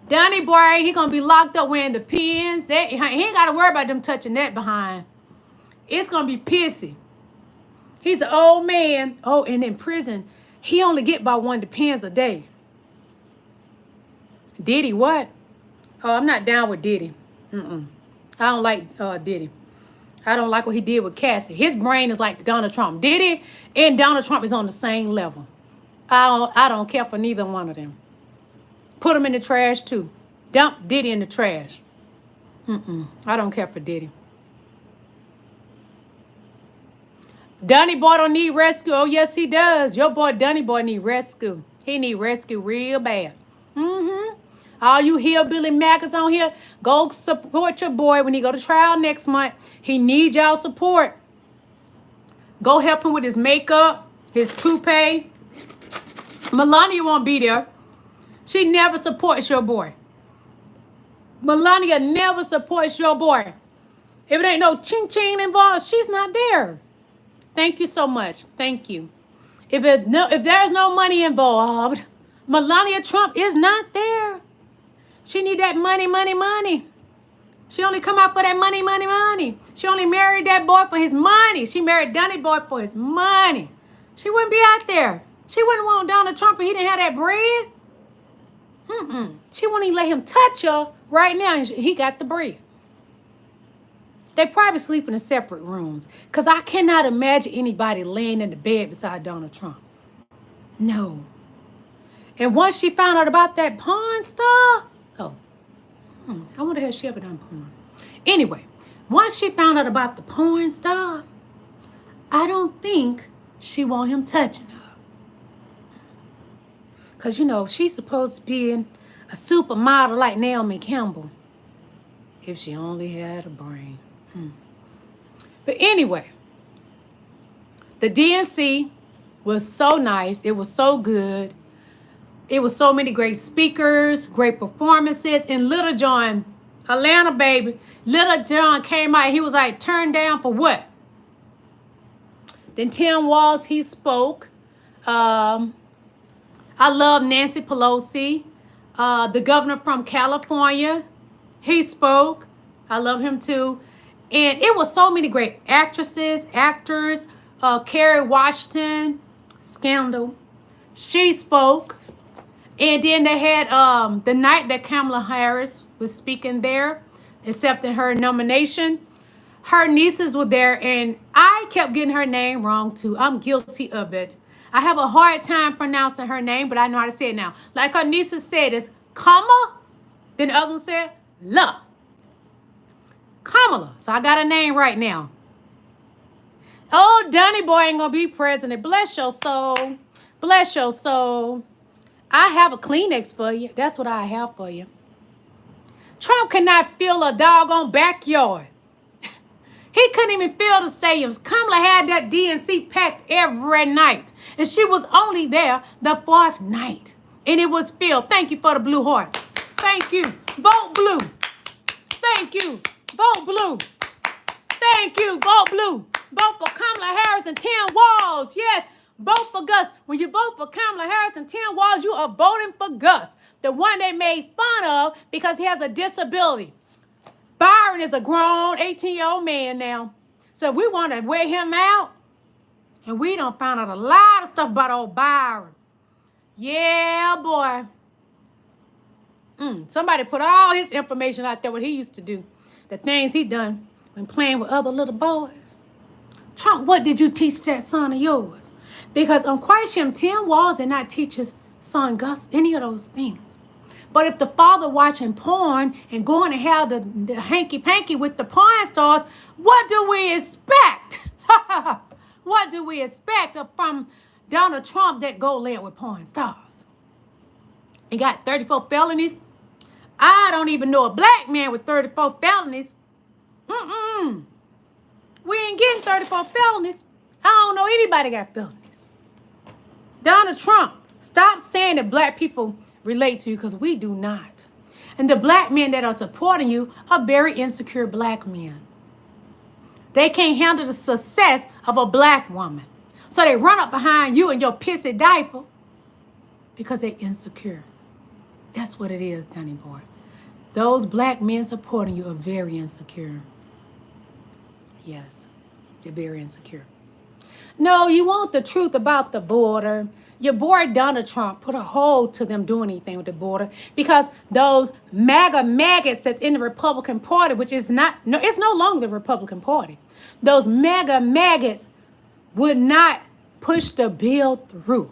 Donnie boy, he going to be locked up wearing the pins. He ain't got to worry about them touching that behind. It's going to be pissy. He's an old man. Oh, and in prison, he only get about 1 Depends a day. Diddy, what? Oh, I'm not down with Diddy. I don't like Diddy. I don't like what he did with Cassie. His brain is like Donald Trump. Diddy and Donald Trump is on the same level. I don't care for neither one of them. Put them in the trash, too. Dump Diddy in the trash. I don't care for Diddy. Donnie boy don't need rescue. Oh, yes, he does. Your boy Donnie boy need rescue. He need rescue real bad. All you hillbilly MAGAs on here, go support your boy when he go to trial next month. He needs y'all support. Go help him with his makeup, his toupee. Melania won't be there. She never supports your boy. Melania never supports your boy. If it ain't no ching-ching involved, she's not there. Thank you so much. Thank you. If there's no money involved, Melania Trump is not there. She need that money, money, money. She only come out for that money, money, money. She only married that boy for his money. She married Donnie boy for his money. She wouldn't be out there. She wouldn't want Donald Trump if he didn't have that bread. She won't even let him touch her right now. And he got the bread. They probably sleep in separate rooms. Because I cannot imagine anybody laying in the bed beside Donald Trump. No. And once she found out about that porn star, I wonder if she ever done porn. Anyway, once she found out about the porn star, I don't think she want him touching her. Because, you know, she's supposed to be a supermodel like Naomi Campbell. If she only had a brain. But anyway, the DNC was so nice. It was so good. It was so many great speakers, great performances. And Little John, Atlanta baby, Little John came out. He was like, turned down for what? Then Tim Walz, he spoke. I love Nancy Pelosi. The governor from California, he spoke. I love him too. And it was so many great actresses, actors. Kerry Washington, Scandal. She spoke. And then they had the night that Kamala Harris was speaking there, accepting her nomination. Her nieces were there, and I kept getting her name wrong, too. I'm guilty of it. I have a hard time pronouncing her name, but I know how to say it now. Like her nieces said, it's Kamala. Then the other one said, La. Kamala. So I got her name right now. Oh, Donnie boy ain't going to be president. Bless your soul. Bless your soul. I have a Kleenex for you. That's what I have for you. Trump cannot fill a doggone backyard. He couldn't even fill the stadiums. Kamala had that DNC packed every night. And she was only there the fourth night. And it was filled. Thank you for the blue hearts. Thank you. Vote blue. Thank you. Vote blue. Thank you. Vote blue. Vote for Kamala Harris and Tim Walz. Yes. Vote for Gus. When you vote for Kamala Harris and Tim Walz, you are voting for Gus. The one they made fun of because he has a disability. Byron is a grown 18-year-old man now. So we want to wear him out. And we done found out a lot of stuff about old Byron. Yeah, boy. Somebody put all his information out there, what he used to do. The things he done when playing with other little boys. Trump, what did you teach that son of yours? Because I'm quite sure Tim Walz did not teach his son Gus any of those things. But if the father watching porn and going to have the hanky-panky with the porn stars, what do we expect? What do we expect from Donald Trump that go led with porn stars? He got 34 felonies. I don't even know a black man with 34 felonies. We ain't getting 34 felonies. I don't know anybody got felonies. Donald Trump, stop saying that black people relate to you because we do not. And the black men that are supporting you are very insecure black men. They can't handle the success of a black woman. So they run up behind you in your pissy diaper because they're insecure. That's what it is, Donnie boy. Those black men supporting you are very insecure. Yes, they're very insecure. No, you want the truth about the border. Your boy Donald Trump put a hold to them doing anything with the border because those MAGA maggots that's in the Republican Party, which is it's no longer the Republican Party. Those MAGA maggots would not push the bill through.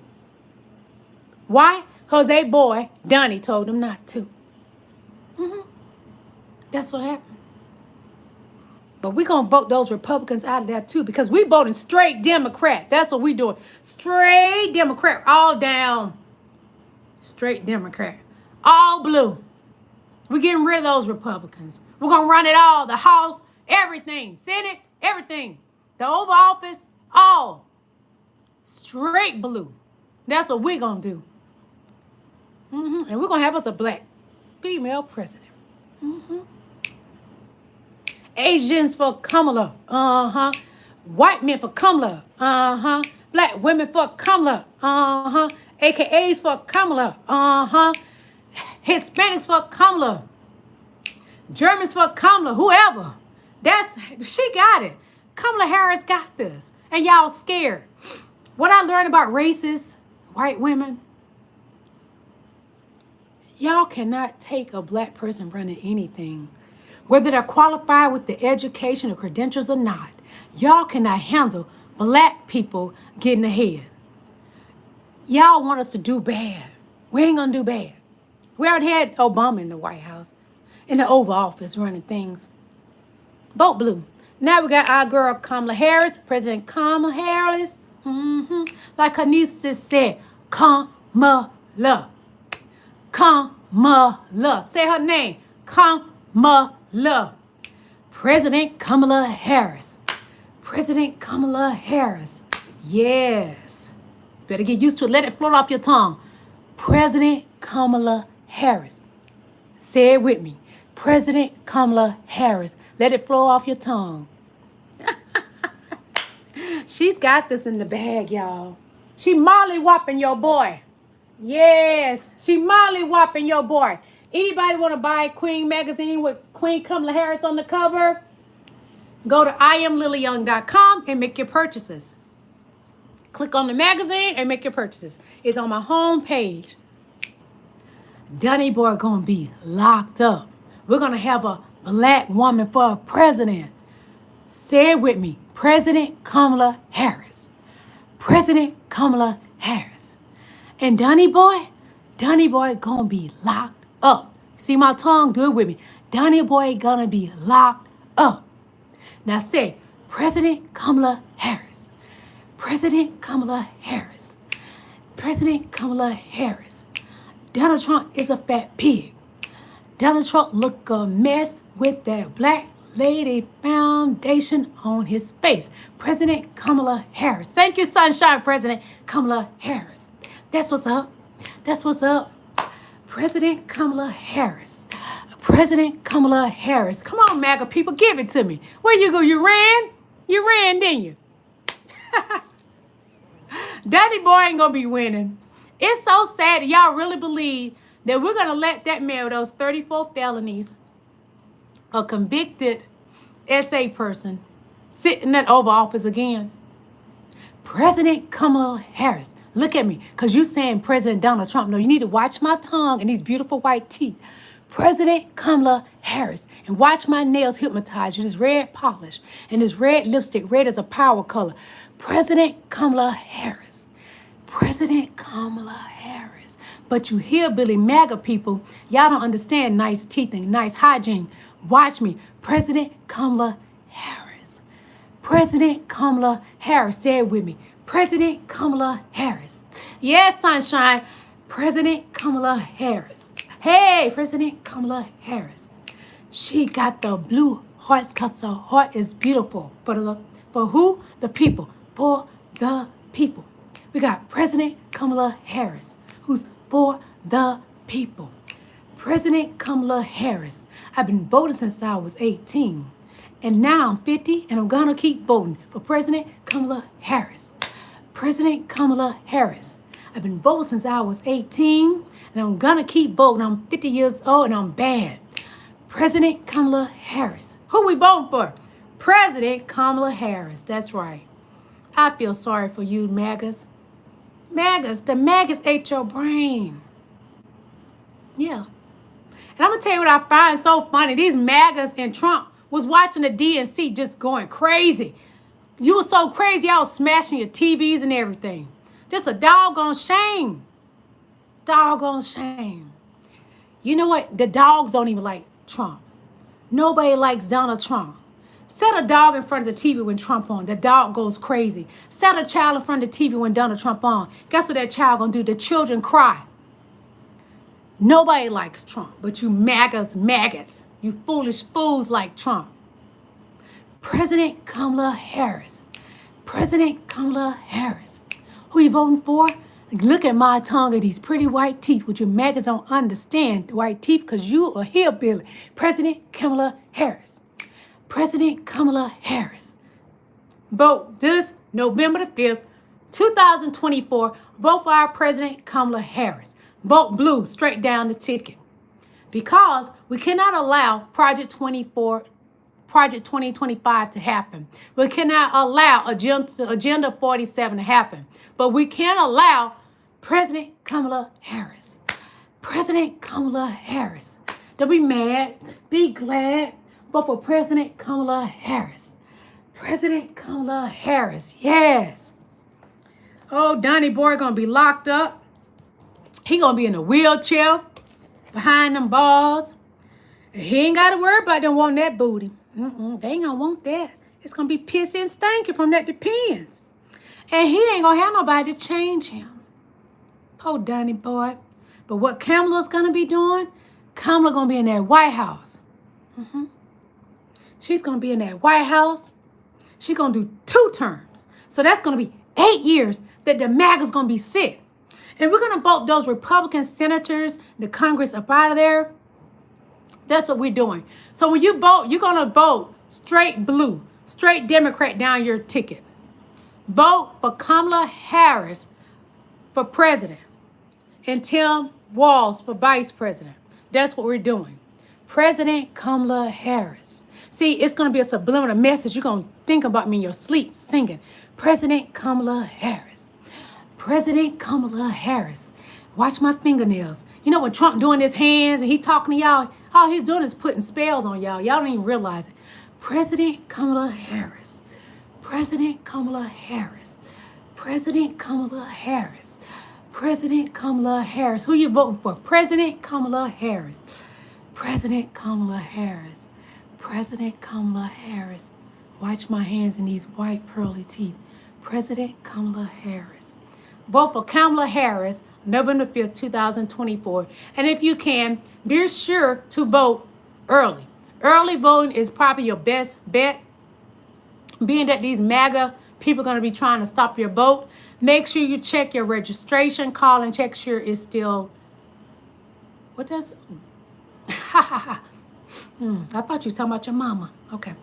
Why? Because they boy, Donnie, told them not to. That's what happened. But we're going to vote those Republicans out of there too because we voting straight Democrat. That's what we doing. Straight Democrat all down. Straight Democrat All blue. We're getting rid of those Republicans. We're going to run it all. The House, everything. Senate, everything. The Oval Office, all. Straight blue. That's what we're going to do. And we're going to have us a black female president. Asians for Kamala. White men for Kamala. Black women for Kamala. AKAs for Kamala. Hispanics for Kamala. Germans for Kamala. Whoever. She got it. Kamala Harris got this. And y'all scared. What I learned about racist white women, y'all cannot take a black person running anything. Whether they're qualified with the education or credentials or not, y'all cannot handle black people getting ahead. Y'all want us to do bad. We ain't gonna do bad. We already had Obama in the White House, in the Oval Office running things. Vote blue. Now we got our girl Kamala Harris, President Kamala Harris. Like her niece said, Kamala. Kamala. Say her name. Kamala. President Kamala Harris. President Kamala Harris. Yes. Better get used to it. Let it float off your tongue. President Kamala Harris. Say it with me. President Kamala Harris. Let it flow off your tongue. She's got this in the bag, y'all. She molly-whopping your boy. Yes. She molly-whopping your boy. Anybody want to buy Queen magazine with Queen Kamala Harris on the cover? Go to IamLilyYoung.com and make your purchases. Click on the magazine and make your purchases. It's on my home page. Dunny boy gonna be locked up. We're gonna have a black woman for a president. Say it with me. President Kamala Harris. President Kamala Harris. And Dunny boy gonna be locked up. See my tongue? Do it with me. Dunny boy gonna be locked up. Now say, President Kamala Harris. President Kamala Harris. President Kamala Harris. Donald Trump is a fat pig. Donald Trump look a mess with that black lady foundation on his face. President Kamala Harris. Thank you, Sunshine President Kamala Harris. That's what's up. That's what's up. President Kamala Harris. President Kamala Harris. Come on, MAGA people, give it to me. Where you go? You ran? You ran, didn't you? Daddy boy ain't gonna be winning. It's so sad that y'all really believe that we're gonna let that man with those 34 felonies, a convicted SA person, sit in that Oval Office again. President Kamala Harris. Look at me, because you saying President Donald Trump. No, you need to watch my tongue and these beautiful white teeth. President Kamala Harris. And watch my nails hypnotize you. This red polish and this red lipstick. Red is a power color. President Kamala Harris. President Kamala Harris. But you hillbilly MAGA people, y'all don't understand nice teeth and nice hygiene. Watch me. President Kamala Harris. President Kamala Harris. Say it with me. President Kamala Harris. Yes, Sunshine. President Kamala Harris. Hey, President Kamala Harris. She got the blue hearts because her heart is beautiful. For who? The people. For the people. We got President Kamala Harris, who's for the people. President Kamala Harris. I've been voting since I was 18. And now I'm 50 and I'm going to keep voting for President Kamala Harris. President Kamala Harris. I've been voting since I was 18 and I'm going to keep voting. I'm 50 years old and I'm bad. President Kamala Harris. Who we voting for? President Kamala Harris. That's right. I feel sorry for you, MAGAs. MAGAs. The MAGAs ate your brain. Yeah. And I'm going to tell you what I find so funny. These MAGAs and Trump was watching the DNC just going crazy. You were so crazy, y'all smashing your TVs and everything. Just a doggone shame. Doggone shame. You know what? The dogs don't even like Trump. Nobody likes Donald Trump. Set a dog in front of the TV when Trump on. The dog goes crazy. Set a child in front of the TV when Donald Trump on. Guess what that child gonna do? The children cry. Nobody likes Trump, but you maggots, you foolish fools like Trump. President Kamala Harris. President Kamala Harris. Who you voting for? Look at my tongue and these pretty white teeth, which you maggots don't understand white teeth because you a hillbilly. President Kamala Harris. President Kamala Harris. Vote this November the 5th, 2024. Vote for our President Kamala Harris. Vote blue straight down the ticket. Because we cannot allow Project 2025 to happen. We cannot allow Agenda 47 to happen. But we can allow President Kamala Harris. President Kamala Harris. Don't be mad. Be glad. Vote for President Kamala Harris. President Kamala Harris. Yes. Oh, Donnie Boy gonna be locked up. He gonna be in a wheelchair behind them balls. And he ain't gotta worry about them wanting that booty. They ain't gonna want that. It's gonna be pissy and stinky from that Depends. And he ain't gonna have nobody to change him. Poor Donnie Boy. But what Kamala's gonna be doing, Kamala gonna be in that White House. She's gonna be in that White House. She's gonna do 2 terms. So that's gonna be 8 years that the MAGA's gonna be sick. And we're gonna vote those Republican senators, the Congress up out of there. That's what we're doing. So when you vote, you're gonna vote straight blue, straight Democrat down your ticket. Vote for Kamala Harris for president and Tim Walz for vice president. That's what we're doing. President Kamala Harris. See, it's going to be a subliminal message. You're going to think about me in your sleep singing, President Kamala Harris. President Kamala Harris. Watch my fingernails. You know when Trump doing his hands and he talking to y'all, all he's doing is putting spells on y'all. Y'all don't even realize it. President Kamala Harris. President Kamala Harris. President Kamala Harris. President Kamala Harris. Who you voting for? President Kamala Harris. President Kamala Harris. President Kamala Harris. Watch my hands and these white pearly teeth. President Kamala Harris. Vote for Kamala Harris, November 5th, 2024. And if you can, be sure to vote early. Early voting is probably your best bet. Being that these MAGA people are going to be trying to stop your vote, make sure you check your registration, call and check sure it's still, what that's, I thought you were talking about your mama. Okay.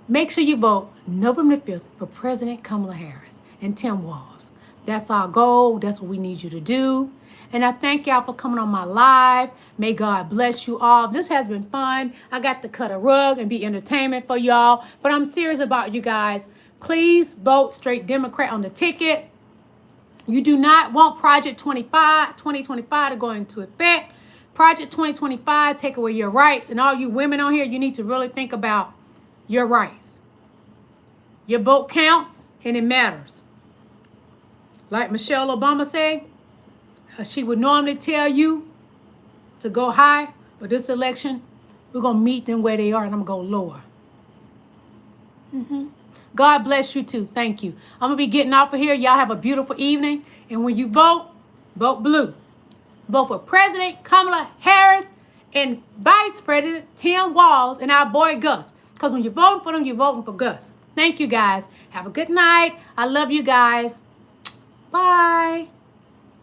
Make sure you vote November 5th for President Kamala Harris and Tim Walz. That's our goal. That's what we need you to do. And I thank y'all for coming on my live. May God bless you all. This has been fun. I got to cut a rug and be entertainment for y'all. But I'm serious about you guys. Please vote straight Democrat on the ticket. You do not want Project 2025 to go into effect. Project 2025, take away your rights. And all you women on here, you need to really think about your rights. Your vote counts and it matters. Like Michelle Obama said, she would normally tell you to go high, but this election, we're going to meet them where they are and I'm going to go lower. God bless you too. Thank you. I'm going to be getting off of here. Y'all have a beautiful evening. And when you vote, vote blue. Vote for President Kamala Harris and Vice President Tim Walz and our boy Gus. Because when you're voting for them, you're voting for Gus. Thank you guys. Have a good night. I love you guys. Bye.